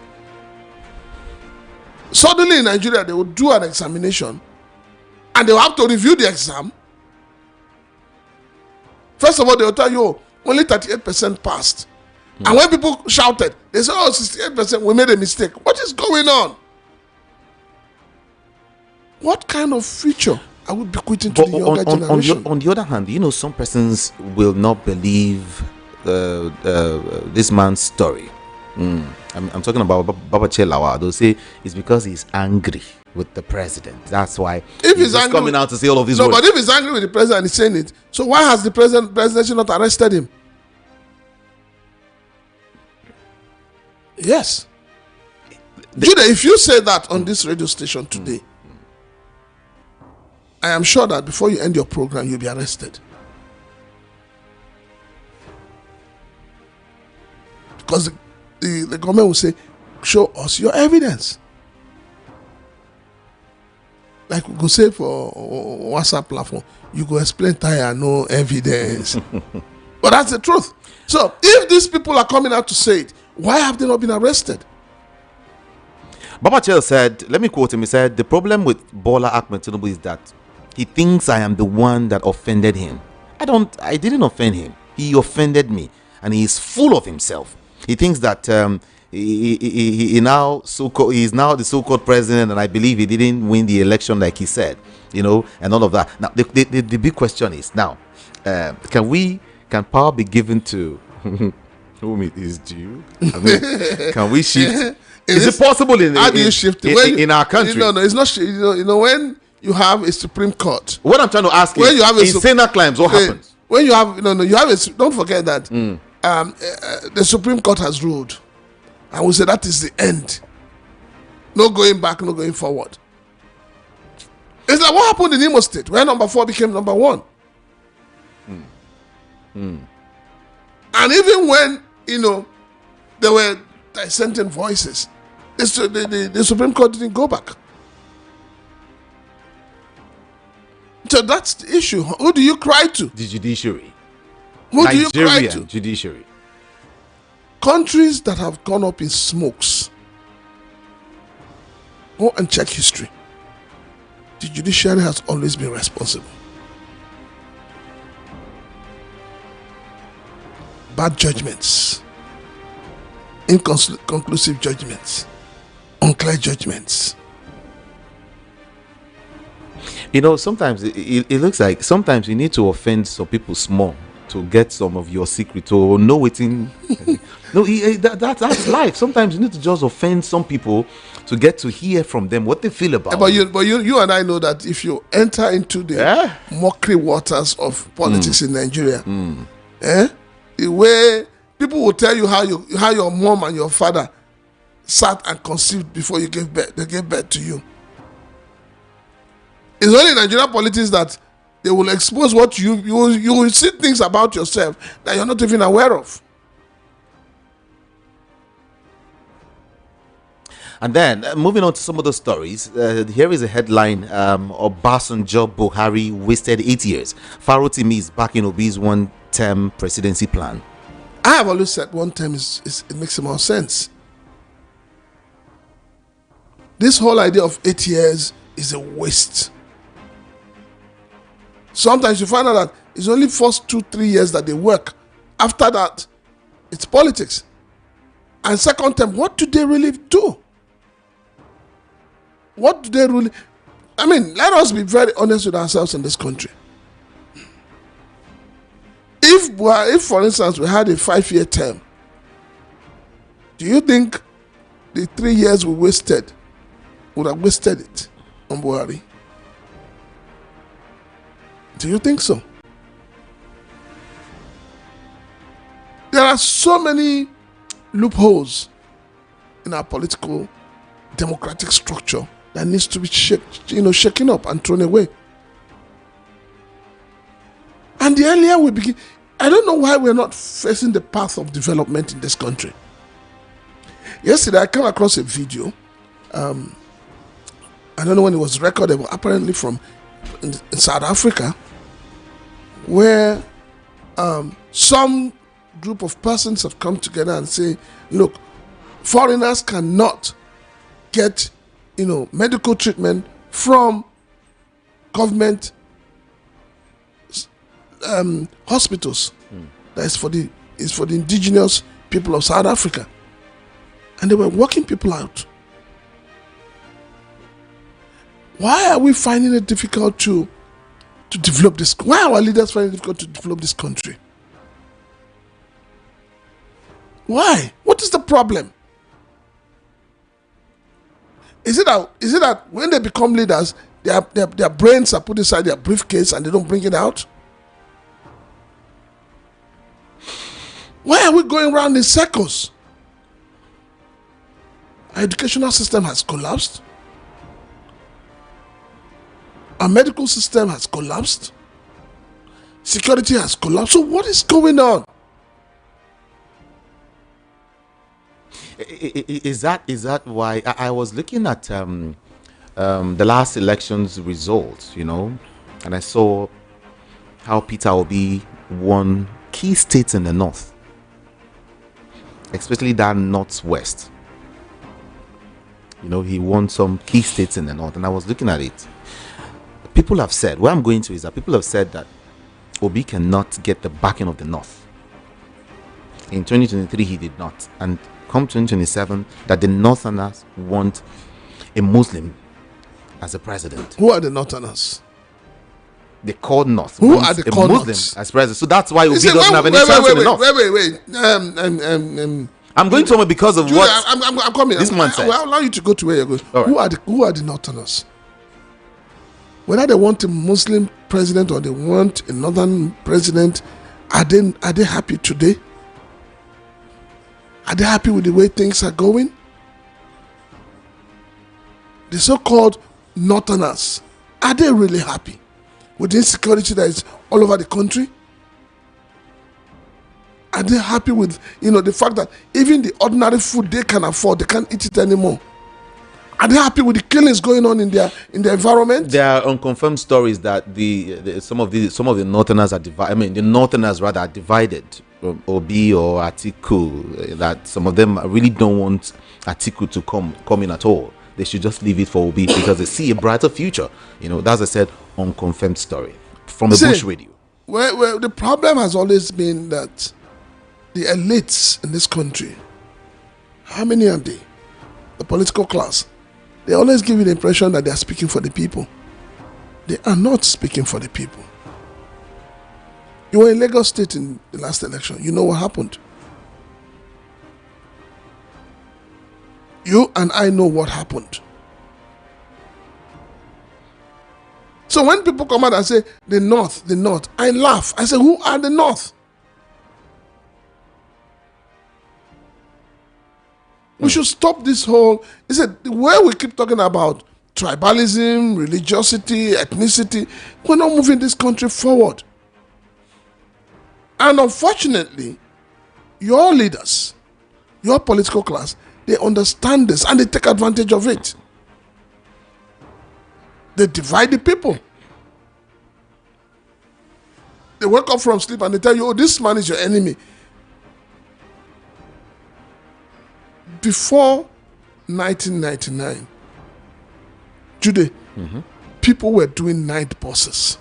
Suddenly in Nigeria, they will do an examination and they will have to review the exam. First of all, they will tell you, only 38% passed. And when people shouted, they said, 68%, we made a mistake. What is going on? What kind of future are we bequeathing to the younger generation? On the other hand, some persons will not believe this man's story. I'm talking about Baba Chelawa. They'll say it's because he's angry with the president. That's why he's coming out to say all of these words. But if he's angry with the president and he's saying it, so why has the presidency not arrested him? Yes. Judah, if you say that on this radio station today, I am sure that before you end your program, you'll be arrested. Because the government will say, show us your evidence. Like we go say for WhatsApp platform, you go explain tire, no evidence. But that's the truth. So if these people are coming out to say it, why have they not been arrested? Baba Chel said, let me quote him, he said, the problem with Bola Ahmed Tinubu is that he thinks I am the one that offended him. I didn't offend him. He offended me. And he is full of himself. He thinks that he now he's now the so-called president, and I believe he didn't win the election like he said, and all of that. Now, the big question is now, can power be given to whom it is due? I mean, can we shift? Is it possible how do you shift it? In our country? No, it's not. When you have a Supreme Court. What I'm trying to ask is, you have in Senate claims, what happens? When you have you have a. Don't forget that the Supreme Court has ruled, and we say that is the end. No going back, no going forward. It's like what happened in Imo State, where number 4 became number 1. And even when there were dissenting voices, the Supreme Court didn't go back. So that's the issue. Who do you cry to? The judiciary. Who do you cry to? Judiciary. Countries that have gone up in smokes. Go and check history. The judiciary has always been responsible. Bad judgments, inconclusive judgments, unclear judgments. Sometimes it looks like sometimes you need to offend some people small to get some of your secret, to know it in. That's life. Sometimes you need to just offend some people to get to hear from them what they feel about. But you and I know that if you enter into the mockery waters of politics in Nigeria, the way people will tell you how your mom and your father sat and conceived before you gave birth, they gave birth to you. It's only in Nigerian politics that They will expose what you will see things about yourself that you're not even aware of. And then, moving on to some of the stories, here is a headline: Obasanjo Buhari wasted 8 years. Farotimi is backing Obi's one-term presidency plan. I have always said one term it makes more sense. This whole idea of 8 years is a waste. Sometimes you find out that it's only first 2-3 years that they work. After that, it's politics. And second term, what do they really do? What do they really... I mean, let us be very honest with ourselves in this country. If for instance, we had a 5-year term, do you think the 3 years we wasted would have wasted it on Buhari? Do you think so? There are so many loopholes in our political democratic structure that needs to be shaken up and thrown away. And the earlier we begin, I don't know why we're not facing the path of development in this country. Yesterday, I came across a video. I don't know when it was recorded, but apparently from in South Africa, where some group of persons have come together and say, look, foreigners cannot get medical treatment from government hospitals. That is for the indigenous people of South Africa, and they were working people out. Why are we finding it difficult to develop this? Why are our leaders finding it difficult to develop this country? Why? What is the problem? Is it that when they become leaders, their brains are put inside their briefcase and they don't bring it out? Why are we going around in circles? Our educational system has collapsed. Our medical system has collapsed. Security has collapsed. So what is going on? Is that why I was looking at the last election's results, and I saw how Peter Obi won key states in the north, especially that northwest. He won some key states in the north, and I was looking at it. People have said, where I'm going to is that people have said that Obi cannot get the backing of the north. In 2023, he did not, and come 2027, that the Northerners want a Muslim as a president. Who are the Northerners? The called North. Who are the called Muslim North? As president. So that's why Obi doesn't have any chance in the North. Wait. I'm going somewhere because of Julia, what I'm coming. this man said. I'll allow you to go to where you're going. Right. Who are the Northerners? Whether they want a Muslim president or they want a Northern president, are they happy today? Are they happy with the way things are going? The so-called Northerners, are they really happy with the insecurity that is all over the country? Are they happy with the fact that even the ordinary food they can afford, they can't eat it anymore? Are they happy with the killings going on in their environment? There are unconfirmed stories that some of the Northerners are divided. I mean, the Northerners rather are divided. Obi or Atiku, that some of them really don't want Atiku to come in at all. They should just leave it for Obi because they see a brighter future. That's I said, unconfirmed story from the Bush radio. Well, the problem has always been that the elites in this country, how many are they? The political class, they always give you the impression that they are speaking for the people. They are not speaking for the people. You were in Lagos State in the last election. You know what happened. You and I know what happened. So when people come out and say, the North, I laugh. I say, who are the North? We should stop this whole... the way we keep talking about tribalism, religiosity, ethnicity. We're not moving this country forward. And unfortunately, your leaders, your political class, they understand this and they take advantage of it. They divide the people. They wake up from sleep and they tell you, oh, this man is your enemy. Before 1999, Jude, people were doing night buses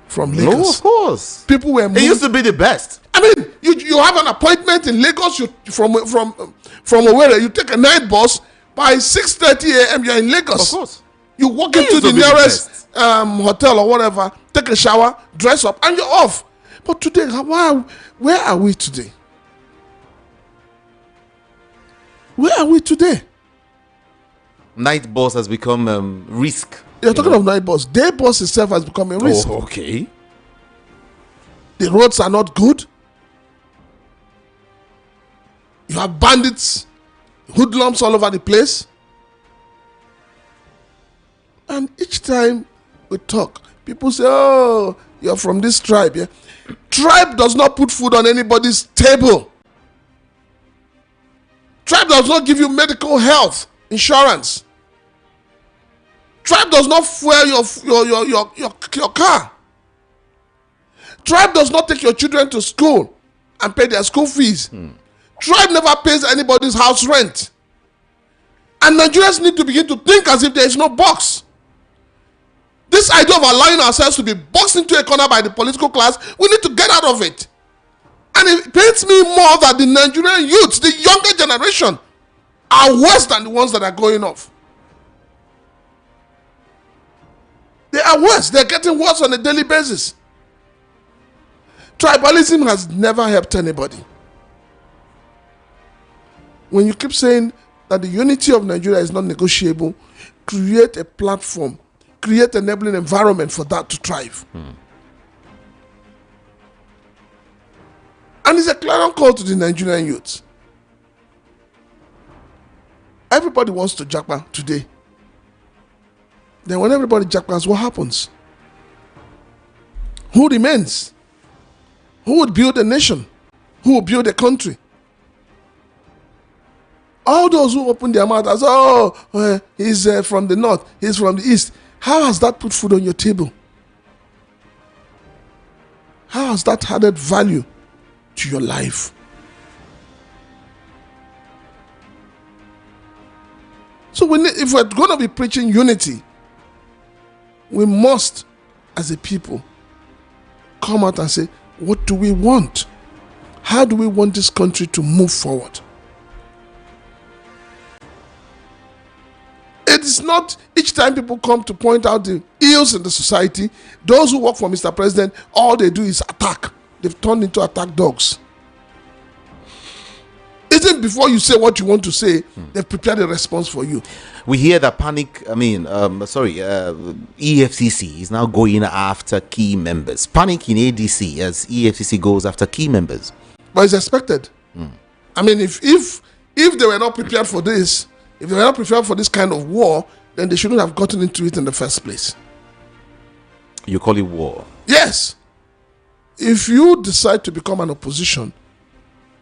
from Lagos. No, of course. People were It moving. used to be the best. I mean, you have an appointment in Lagos. From Owerri, you take a night bus. By 6:30 a.m., you're in Lagos. Of course. You walk It into used the to be the nearest best. hotel or whatever, take a shower, dress up, and you're off. But today, where are we today? Where are we today? Night bus has become risk. You're talking of night bus. Day bus itself has become a risk. Oh, okay. The roads are not good. You have bandits, hoodlums all over the place. And each time we talk, people say, oh, you're from this tribe. Yeah? Tribe does not put food on anybody's table. Tribe does not give you medical health insurance. Tribe does not fuel your car. Tribe does not take your children to school and pay their school fees. Tribe never pays anybody's house rent. And Nigerians need to begin to think as if there is no box. This idea of allowing ourselves to be boxed into a corner by the political class, we need to get out of it. And it pains me more that the Nigerian youths, the younger generation, are worse than the ones that are going off. They are worse. They're getting worse on a daily basis. Tribalism has never helped anybody. When you keep saying that the unity of Nigeria is not negotiable, create a platform, create an enabling environment for that to thrive. And it's a clarion call to the Nigerian youths. Everybody wants to japa today. Then when everybody japas, what happens? Who remains? Who would build a nation? Who would build a country? All those who open their mouth as, oh, he's from the north, he's from the east. How has that put food on your table? How has that added value to your life? So if we're going to be preaching unity, we must, as a people, come out and say, what do we want? How do we want this country to move forward? It is not each time people come to point out the ills in the society, those who work for Mr. President, all they do is attack. They've turned into attack dogs. Even before you say what you want to say, they've prepared a response for you. We hear that EFCC is now going after key members. Panic in ADC as EFCC goes after key members. But it's expected. I mean, if they were not prepared for this, if they were not prepared for this kind of war, then they shouldn't have gotten into it in the first place. You call it war? Yes. If you decide to become an opposition,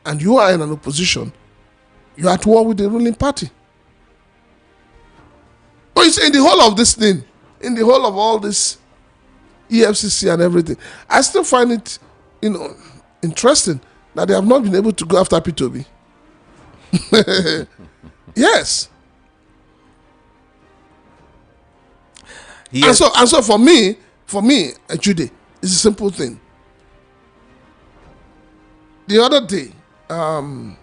and you are in an opposition, you are at war with the ruling party. But you say in the whole of this thing, in the whole of all this EFCC and everything, I still find it, interesting that they have not been able to go after P2B. Yes. Yes. And so for me, Jude, it's a simple thing. The other day, Chibika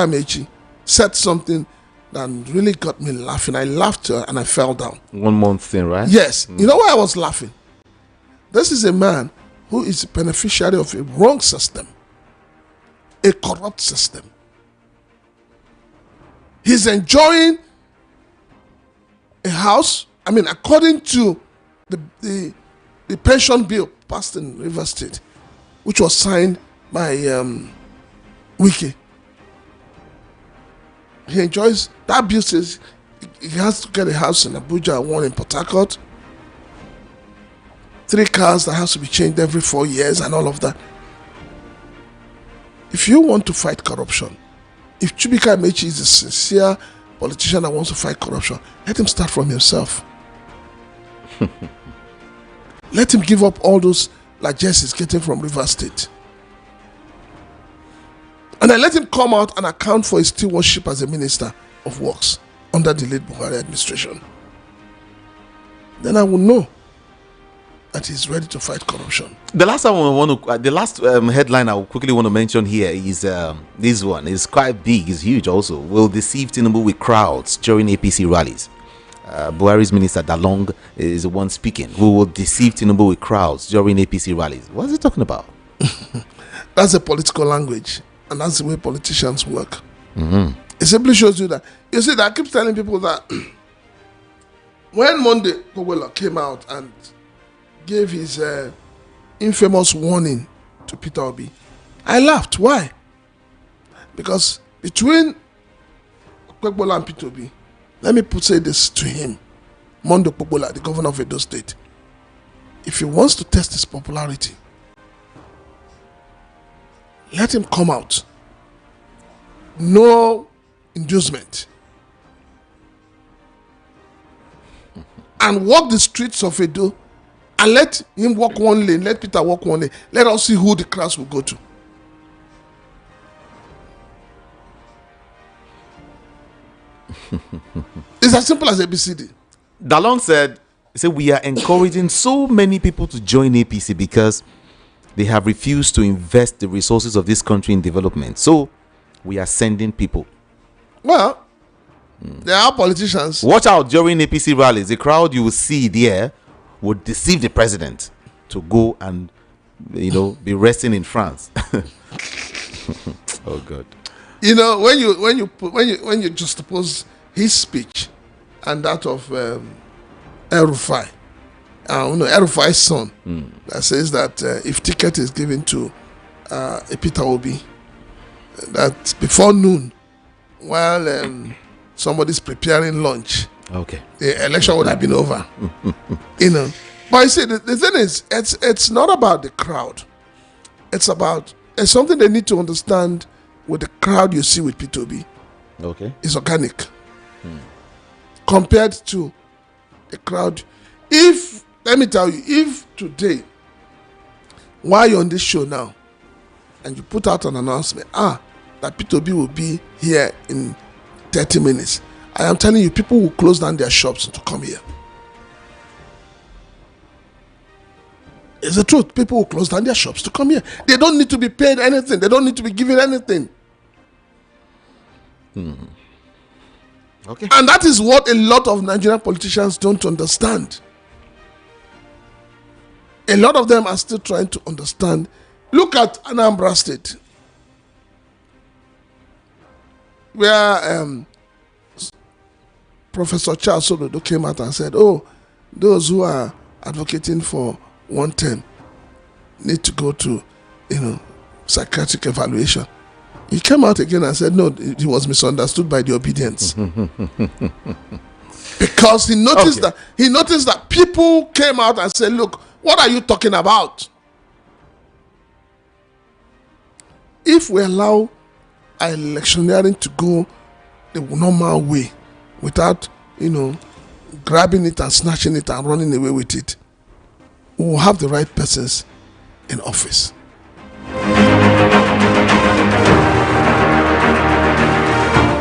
Mechi said something that really got me laughing. I laughed and I fell down. 1 month thing, right? Yes. You know why I was laughing? This is a man who is a beneficiary of a wrong system, a corrupt system. He's enjoying a house. I mean, according to the pension bill passed in Rivers State, which was signed by Wike. He enjoys, that bill says he has to get a house in Abuja and one in Port Harcourt. 3 cars that has to be changed every 4 years and all of that. If you want to fight corruption, if Chubika Amechi is a sincere politician that wants to fight corruption, let him start from himself. Let him give up all those largesse he's getting from Rivers State. And then let him come out and account for his stewardship as a minister of works under the late Buhari administration. Then I will know that he's ready to fight corruption. The last headline I quickly want to mention here is this one. It's quite big, it's huge also. Will deceive Tinubu with crowds during APC rallies. Buhari's minister Dalong is the one speaking. Who will deceive Tinubu with crowds during APC rallies? What is he talking about? That's a political language, and that's the way politicians work. It simply shows you that. You see, that I keep telling people that when Monday Kowela came out and gave his infamous warning to Peter Obi, I laughed. Why? Because between Okpebola and Peter Obi, let me say this to him, Mondo Okpebola, the governor of Edo State, if he wants to test his popularity, let him come out. No inducement. And walk the streets of Edo and let him walk one lane, let Peter walk one lane. Let us see who the crowds will go to. It's as simple as ABCD. Dalong said, we are encouraging so many people to join APC because they have refused to invest the resources of this country in development. So we are sending people. Well, there are politicians. Watch out during APC rallies. The crowd you will see there would deceive the president to go and, be resting in France. Oh God! When you juxtapose his speech and that of Rufai, Rufai's son, that says that if ticket is given to Peter Obi, that before noon, while somebody's preparing lunch, okay, the election would have been over. But you see, the thing is, it's not about the crowd. It's something they need to understand with the crowd you see with P2B. Okay. It's organic. Compared to the crowd. Let me tell you, if today, while you're on this show now, and you put out an announcement, that P2B will be here in 30 minutes, I am telling you, people will close down their shops to come here. It's the truth. People will close down their shops to come here. They don't need to be paid anything. They don't need to be given anything. Okay. And that is what a lot of Nigerian politicians don't understand. A lot of them are still trying to understand. Look at Anambra State, where Professor Charles Soludo came out and said, those who are advocating for one term need to go to, psychiatric evaluation. He came out again and said, no, he was misunderstood by the obedience. Because he noticed that people came out and said, look, what are you talking about? If we allow our electioneering to go the normal way without, grabbing it and snatching it and running away with it, we will have the right persons in office.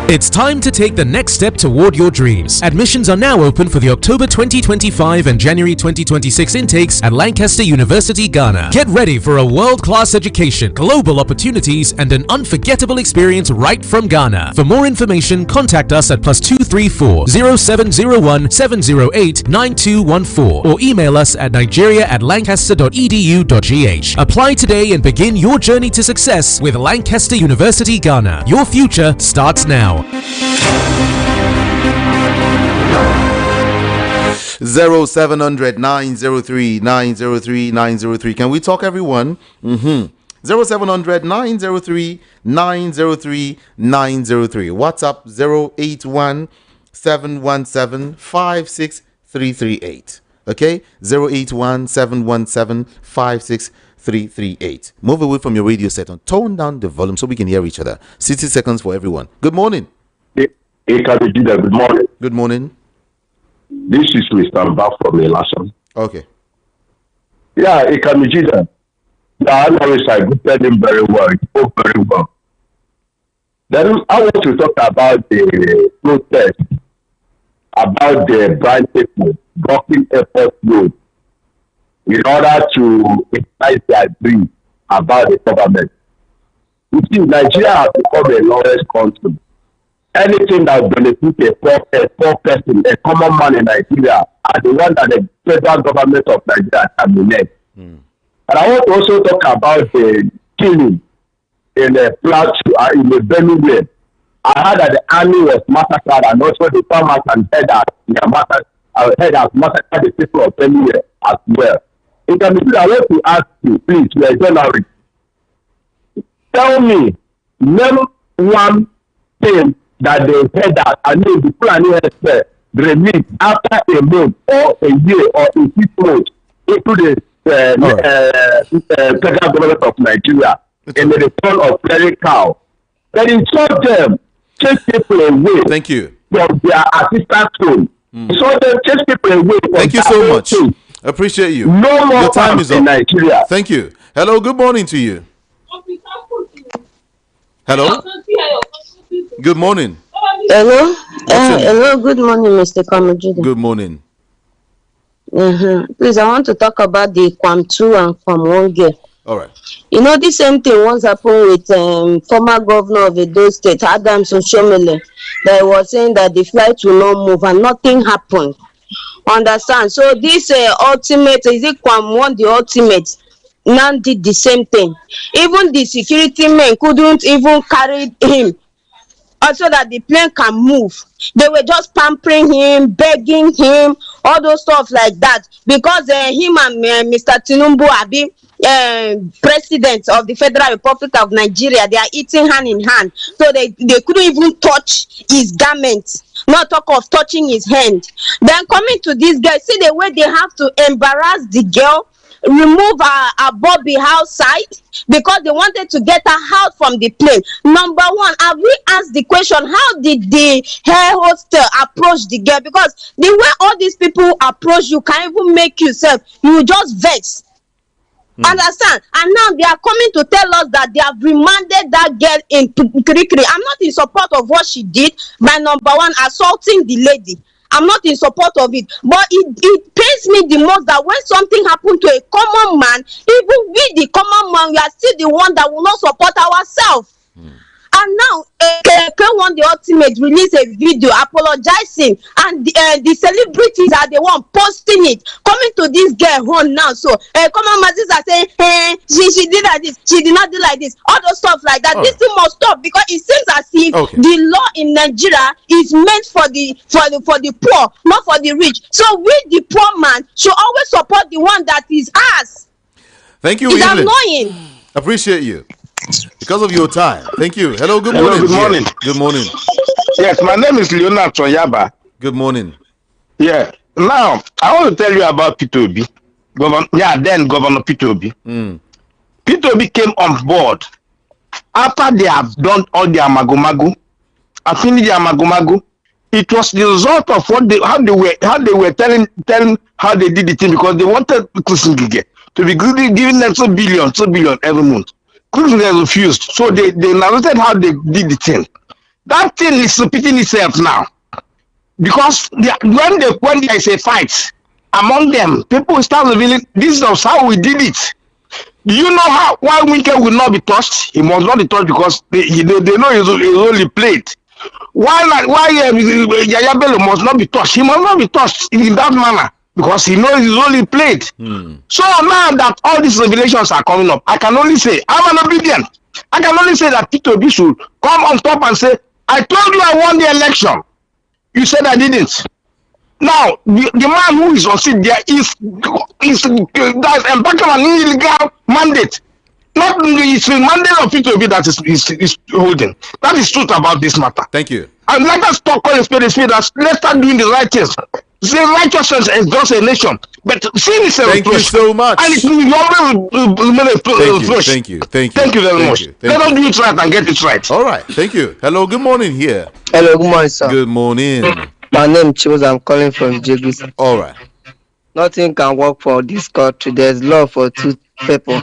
It's time to take the next step toward your dreams. Admissions are now open for the October 2025 and January 2026 intakes at Lancaster University, Ghana. Get ready for a world-class education, global opportunities, and an unforgettable experience right from Ghana. For more information, contact us at +234 0701 708 9214 or email us at nigeria@lancaster.edu.gh. Apply today and begin your journey to success with Lancaster University, Ghana. Your future starts now. 0700 903 903 903. Can we talk, everyone? 0700 903 903 903. WhatsApp 081 081-717-56338. Okay, 081-717-56338. Move away from your radio set and tone down the volume so we can hear each other. 60 seconds for everyone. Good morning. Good morning. Good morning. This is Mr. Mba from Elasan. Okay. Yeah, Ikamijida. The analyst, I could tell him very well. He spoke very well. Then I want to talk about the protest, about the blind people blocking airport road in order to excite their dream about the government. You see, Nigeria has become a lawless country. Anything that benefits a poor person, a common man in Nigeria, are the one that the federal government of Nigeria terminates. And I want to also talk about the killing in a plateau, in the Benue. I heard that the army was massacred, and also the farmers and headers massacred the people of Benue as well. It can be, I want to ask you, please, you are a journalist. Tell me, name one thing that the headers, I mean the planning expert, release after a month or a year or 6 months into the federal government of Nigeria in the return of clerical. Then insult them, chase people away. Thank you. From their assistance tone. So then chase people away. Thank you so much. Appreciate you. No more your time is up in Nigeria. Thank you. Hello, good morning to you. Hello. Good morning. Hello. Hello. Good morning, Mr. Kamajida. Good morning. Please, I want to talk about the Kwam 2 and Kwam 1 girl. All right. You know, the same thing once happened with former governor of Edo State, Adams Oshomole, that was saying that the flight will not move and nothing happened. Understand? So this ultimate, is it Kwam 1, the ultimate, now did the same thing. Even the security men couldn't even carry him so that the plane can move. They were just pampering him, begging him, all those stuff like that, because him and Mr. Tinubu Abi, president of the Federal Republic of Nigeria, they are eating hand in hand, so they couldn't even touch his garments, not talk of touching his hand. Then coming to this guy, see the way they have to embarrass the girl, remove her Bobby outside because they wanted to get her out from the plane. Number one, have we asked the question, how did the air hostess approach the girl? Because the way all these people approach you can even make yourself, you just vex. Understand? And now they are coming to tell us that they have remanded that girl in Kirikiri. I'm not in support of what she did by number one, assaulting the lady. I'm not in support of it, but it pains me the most that when something happened to a common man, even we the common man, we are still the one that will not support ourselves. And now, K1 the ultimate released a video apologizing, and the celebrities are the one posting it, coming to this girl home now. So, common masses are saying, she did like this, she did not do like this, all those stuff like that. This thing must stop because it seems as if the law in Nigeria is meant for the poor, not for the rich. So, we the poor man should always support the one that is us. Thank you, It's Evelyn. annoying. Appreciate you. Because of your time. Thank you. Hello, good morning. Hello, good morning. Good morning. Yes, my name is Leonard Chonyaba. Good morning. Yeah. Now, I want to tell you about P2B. Then Governor P2B. P2B came on board after they have done all their magomago. I finished their magomago. It was the result of how they were telling how they did the thing, because they wanted Kusingige to be giving them 2 billion every month. They refused, so they narrated how they did the thing. That thing is repeating itself now, because when there is a fight among them, people start revealing this is how we did it. Do you know why Winker will not be touched? He must not be touched because they know he's only played. Why Yaya Bello must not be touched? He must not be touched in that manner, because he knows he's only played. So now that all these revelations are coming up, I can only say, I'm an obedient. I can only say that P2B should come on top and say, I told you I won the election. You said I didn't. Now, the man who is on seat there is embarking on an illegal mandate. Not it's the mandate of P2B that is holding. That is truth about this matter. Thank you. And let us talk on the spirit. Let's start doing the right things. The righteousness exalts a nation, but sin is a reproach. Thank you so much. And it will always remain a reproach. Thank you very much. Let us do it right and get it right. All right. Thank you. Hello. Good morning here. Hello. Good morning, sir. Good morning. My name is Chibos. I'm calling from JBC. All right. Nothing can work for this country. There's love for two people.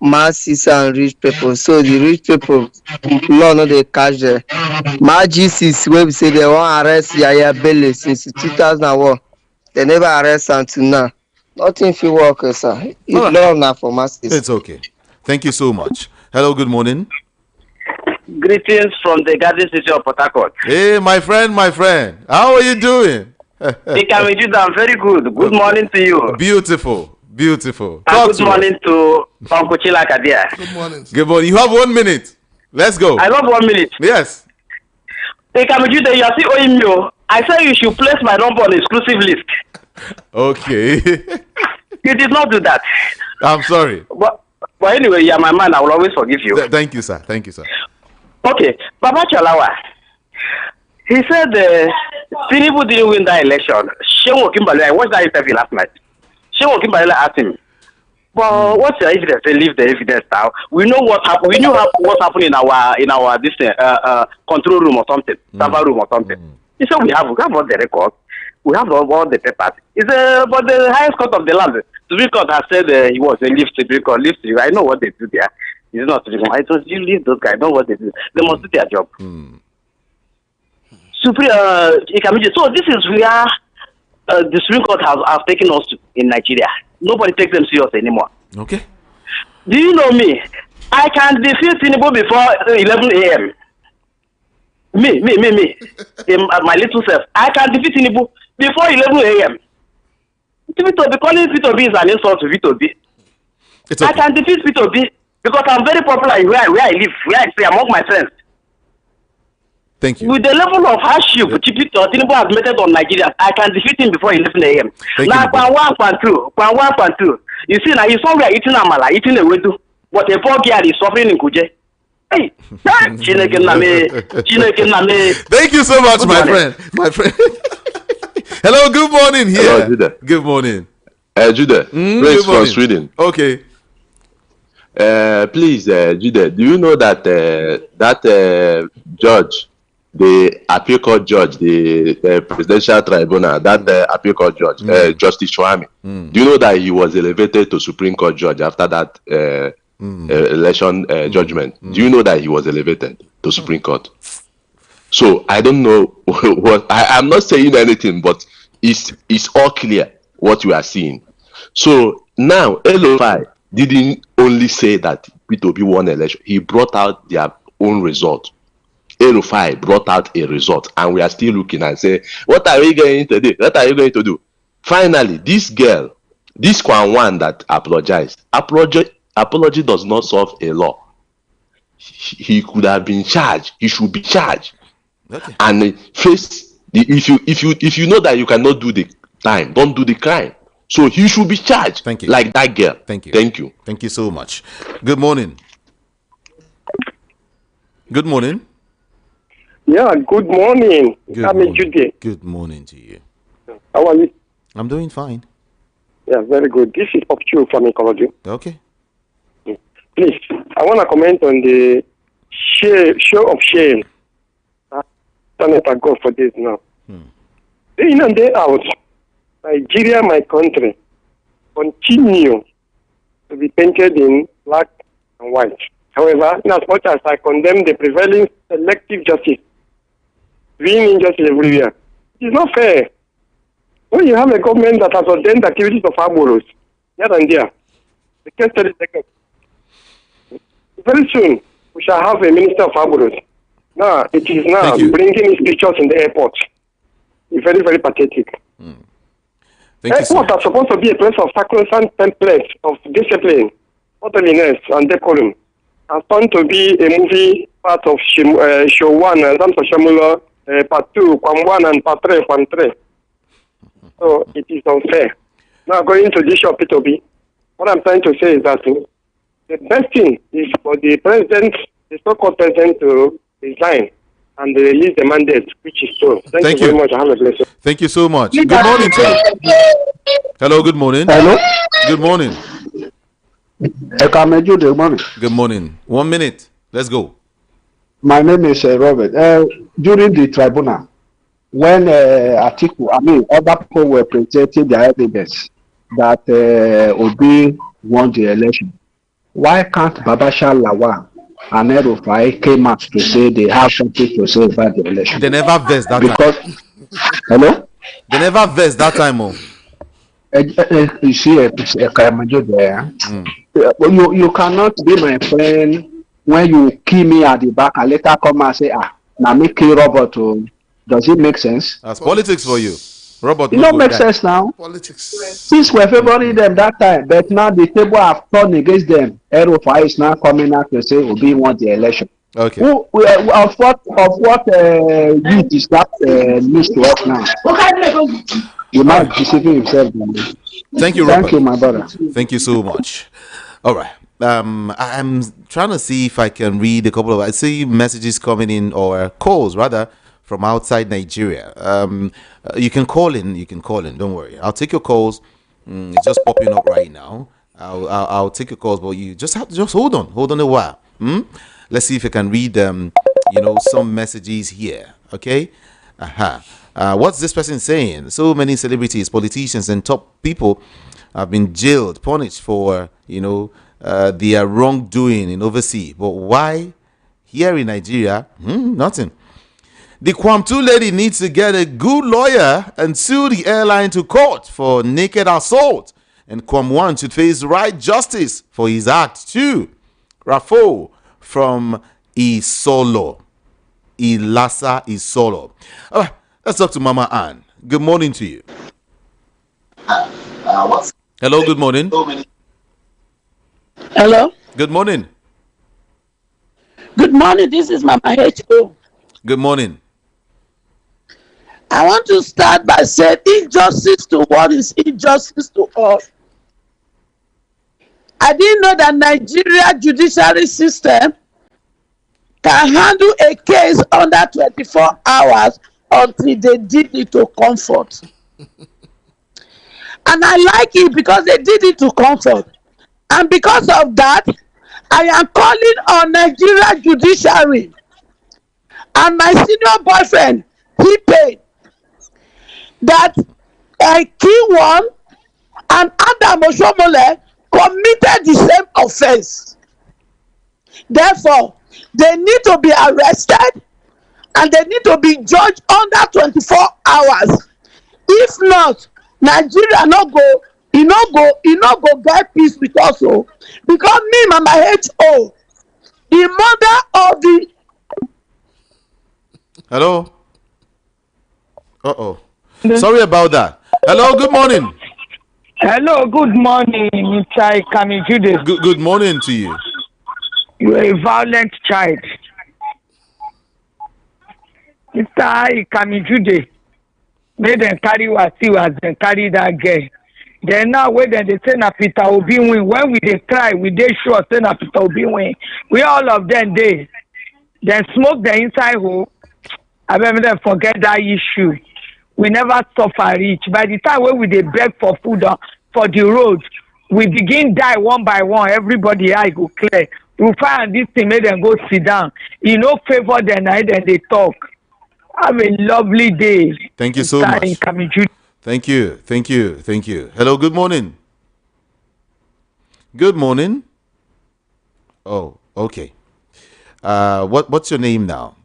Masses and rich people. So the rich people, law no they catch them. My GCs where we say they want arrest Yaya Bello since 2001. They never arrest until now. Nothing feel work, sir. It's love now for masses. It's okay. Thank you so much. Hello, good morning. Greetings from the Garden City of Port Harcourt. Hey, my friend. How are you doing? I'm very good. Good morning to you. Beautiful. And good morning to Uncle Chila Kadia. Good morning. Good morning. You have 1 minute. Let's go. I love 1 minute. Yes. Hey, Kamijude, you are still owing me. I said you should place my number on exclusive list. Okay. You did not do that. I'm sorry. But anyway, you are my man. I will always forgive you. Thank you, sir. Okay. Baba Chalawa. He said Tinubu didn't win that election. I watched that interview last night. Shewo Kimberly asked him, "But what's your evidence? They leave the evidence now. We know what happened. We knew what happened in our this control room or something, server room or something." He said, "We have all the records. We have all the papers." He said, "But the highest court of the land, Supreme Court has said he was a lift. I know what they do there. It's not. I told you leave those guys. Know what they do. They must do their job." So this is where the Supreme Court has taken us to in Nigeria. Nobody takes them serious anymore. Okay. Do you know me? I can defeat Tinubu before 11 a.m. Me. My little self. I can defeat Tinubu before 11 a.m. Calling P2B is an insult to P2B. Okay. I can defeat P2B because I'm very popular where I live, where I stay among my friends. Thank you. With the level of hardship Tinubu has made on Nigeria, I can defeat him before 11 a.m. Now, Kwan 2. You see, now he's somewhere eating amala, eating a wedu, but a poor girl is suffering in Kuje. Hey, Thank you so much, my friend. Hello, good morning here. Hello, Judah. Good morning. Judah, praise from Sweden. Okay. Please, Judah, do you know that judge, the appeal court judge, the presidential tribunal, that appeal court judge, Justice Swami, do you know that he was elevated to Supreme Court judge after that election judgment? Do you know that he was elevated to Supreme Court? So I don't know what I'm not saying anything, but it's all clear what we are seeing. So now Rufai didn't only say that P2B won election; he brought out their own result. Rufai brought out a result, and we are still looking and say, "What are we going to do? What are you going to do?" Finally, this girl, this Kwan that apologized, apology does not solve a law. He could have been charged. He should be charged. Okay. And face the if you know that you cannot do the time, don't do the crime. So he should be charged. Thank you. Like that girl. Thank you. Thank you so much. Good morning. Good morning. Yeah, good morning. Judy. Good morning to you. How are you? I'm doing fine. Yeah, very good. This is Popchu from Ecology. Okay. Please, I want to comment on the show of shame. I go for this now. Day in and day out, Nigeria, my country, continue to be painted in black and white. However, in as much as I condemn the prevailing selective justice, being injustice everywhere, it is not fair. When you have a government that has ordained activities of arboros, here and there, the case study taken. Very soon, we shall have a minister of arboros. Now, it is now bringing his pictures in the airport. It's very, very pathetic. Airports are supposed to be a place of sacrosanct templates of discipline, orderliness, and decorum. And turned to be a movie part of show 1, Zamso Shamula, part 2, Kwan 1, and part 3, Kwan 3. So, it is unfair. Now, going to the issue of P2B, what I'm trying to say is that the best thing is for the president, the so-called president, to resign and release the mandate, which is so. Thank you very much. Have a blessing. Thank you so much. Good morning to you. Hello, good morning. Hello. Good morning. Good morning. Good morning. 1 minute. Let's go. My name is Robert. During the tribunal, when other people were presenting their evidence that Obi won the election, why can't Babasha Lawal and Rufai came out to say they have something to say about the election? They never versed that time. Hello? They never versed that time. You see, there. You cannot be my friend when you kill me at the back and later come and say, now me kill Robert. Does it make sense? That's politics for you. Robert, it don't make sense now. Politics. Since we're favoring them that time, but now the table have turned against them. Rufai is now coming out to say Obi won the election. Okay. Of what youth is that news to us now? You might deceiving himself. Thank you, Robert. Thank you, my brother. Thank you so much. All right. I'm trying to see if I can read a couple of. I see messages coming in, or calls rather, from outside Nigeria. You can call in. Don't worry. I'll take your calls. It's just popping up right now. I'll take your calls, but you just have to hold on a while. Let's see if I can read some messages here. Okay. What's this person saying? So many celebrities, politicians, and top people have been jailed, punished for their wrongdoing in overseas. But why here in Nigeria? Nothing. The Kwam2 lady needs to get a good lawyer and sue the airline to court for naked assault. And Kwam1 should face right justice for his act too. Rafo from Isolo. Ilasa Isolo. All right, let's talk to Mama Ann. Good morning to you. Hello, good morning. Hello. Good morning. Good morning. This is Mama H.O. Good morning. I want to start by saying injustice to what is injustice to all. I didn't know that Nigeria judiciary system can handle a case under 24 hours until they did it to comfort. And I like it because they did it to comfort. And because of that, I am calling on Nigeria judiciary and my senior boyfriend, he paid, that K1 and Adam Oshomole committed the same offense. Therefore, they need to be arrested and they need to be judged under 24 hours. If not, Nigeria no go get peace with us. Because me, Mama H.O., the mother of the... Hello? Sorry about that. Hello, good morning. Hello, good morning, Mr. Ikamijude. Good morning to you. You are a violent child. Mr. Ikamijude, made them carry Wasiu as they carry that girl. Then now when they say na Peter Obi win, when we dey cry, we dey sure say na Peter Obi win. We all of them dey. Then smoke the inside hole. I remember them forget that issue. We never suffer reach. By the time when we dey beg for food for the road, we begin die one by one. Everybody eye go clear. Rufai and this thing make them go sit down. You know, favor them and then they talk. Have a lovely day. Thank you so much. Thank you. Hello, good morning. Good morning. Oh, okay. What's your name now?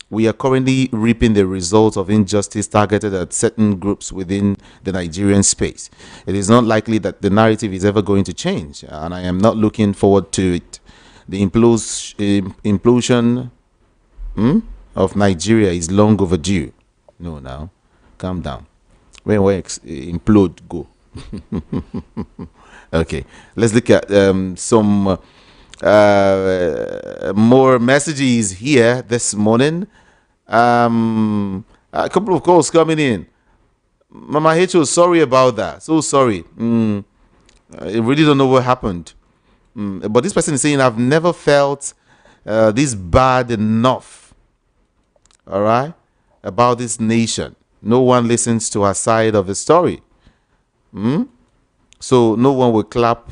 We are currently reaping the results of injustice targeted at certain groups within the Nigerian space. It is not likely that the narrative is ever going to change, and I am not looking forward to it. The implosion of Nigeria is long overdue. No, now, calm down. When we implode, go. Okay, let's look at some more messages here this morning. A couple of calls coming in. Mama H.O., sorry about that. So sorry. I really don't know what happened. But this person is saying, I've never felt this bad enough. all right, about this nation. No one listens to her side of the story. So no one will clap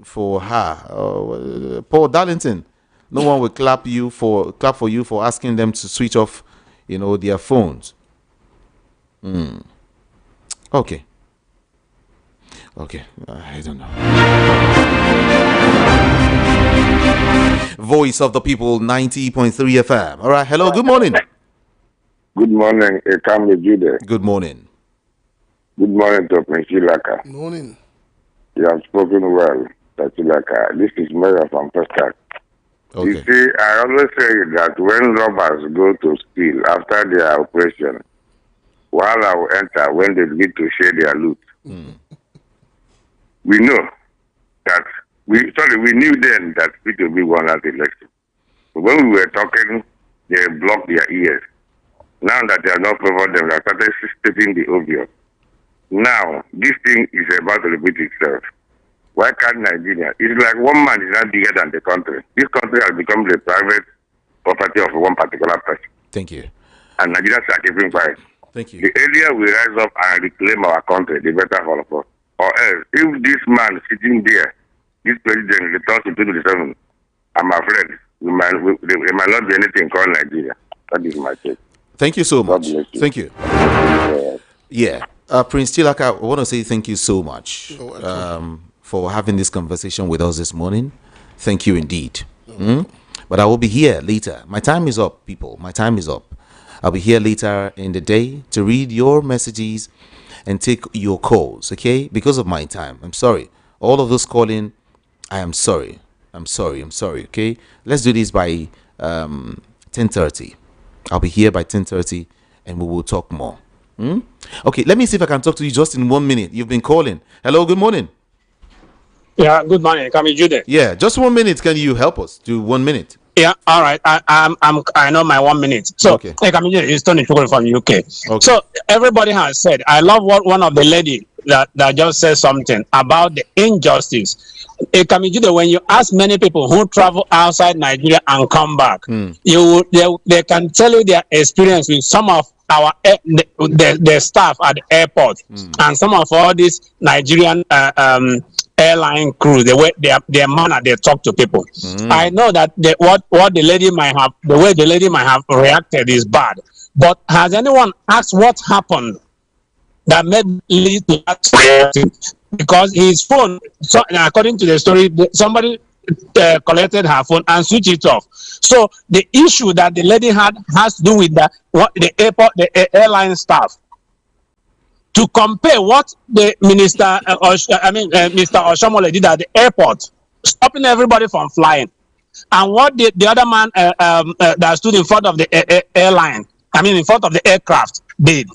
for her. Paul Darlington, no one will clap for you for asking them to switch off, their phones. Okay. I don't know. Voice of the People, 90.3 FM. All right. Hello. Good morning. Good morning, Ekami Jude. Good morning. Good morning to Prince Ilaka. Good morning. You have spoken well, Ilaka. This is Mayor from Pescat. Okay. You see, I always say that when robbers go to steal after their operation, while I will enter when they begin to share their loot. We know that we knew then that P2B won that election. But when we were talking, they blocked their ears. Now that they are not favored them, they started stating the obvious. Now, this thing is about to repeat itself. Why can't Nigeria? It's like one man is not bigger than the country. This country has become the private property of one particular person. Thank you. And Nigerians are keeping quiet. Thank you. The earlier we rise up and reclaim our country, the better for all of us. Or else, if this man sitting there, this president returns to 2027, I'm afraid there might not be anything called Nigeria. That is my take. Thank you so much. You. Thank you. Yeah. Prince Tilaka, I want to say thank you so much for having this conversation with us this morning. Thank you indeed. But I will be here later. My time is up, people. My time is up. I'll be here later in the day to read your messages and take your calls, okay? Because of my time. I'm sorry. All of those calling, I am sorry. I'm sorry, okay? Let's do this by 10:30. I'll be here by 10:30 and we will talk more. Okay, let me see if I can talk to you just in 1 minute. You've been calling. Hello, good morning. Yeah, good morning. Kami Jude. Yeah, just 1 minute. Can you help us? Do 1 minute. Yeah, all right. I know my 1 minute. So, okay. Kami Jude is Tony Chukwu from UK. Okay. So everybody has said. I love what one of the lady that just said something about the injustice. Kami Jude, when you ask many people who travel outside Nigeria and come back, they can tell you their experience with some of our the staff at the airport and some of all these Nigerian airline crew, the way their manner they talk to people. I know that what the lady might have, the way the lady might have reacted is bad. But has anyone asked what happened that made lead to that reaction? Because his phone, so according to the story, somebody collected her phone and switched it off. So the issue that the lady had has to do with the airport, the airline staff. To compare what the minister, Mr. Oshamole did at the airport, stopping everybody from flying, and what the other man that stood in front of the airline, in front of the aircraft, did.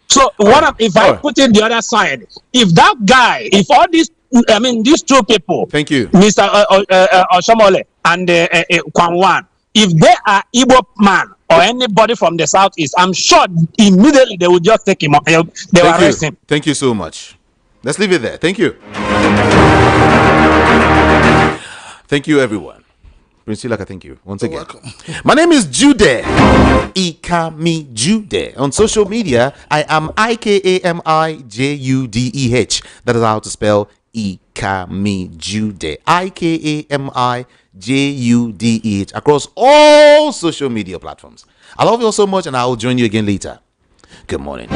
So if I put it the other side, if that guy, if all these two people, thank you, Mr. Oshamole and Kwanwan, if they are Igbo man or anybody from the southeast, I'm sure immediately they will just take him. They will arrest him. Thank you so much. Let's leave it there. Thank you. Thank you, everyone. Prince Ilaka, thank you once again. Welcome. My name is Jude. Ikami Jude. On social media, I am IKAMIJUDEH. That is how to spell Ikami Jude. IKAMIJUDEH across all social media platforms. I love you all so much, and I will join you again later. Good morning.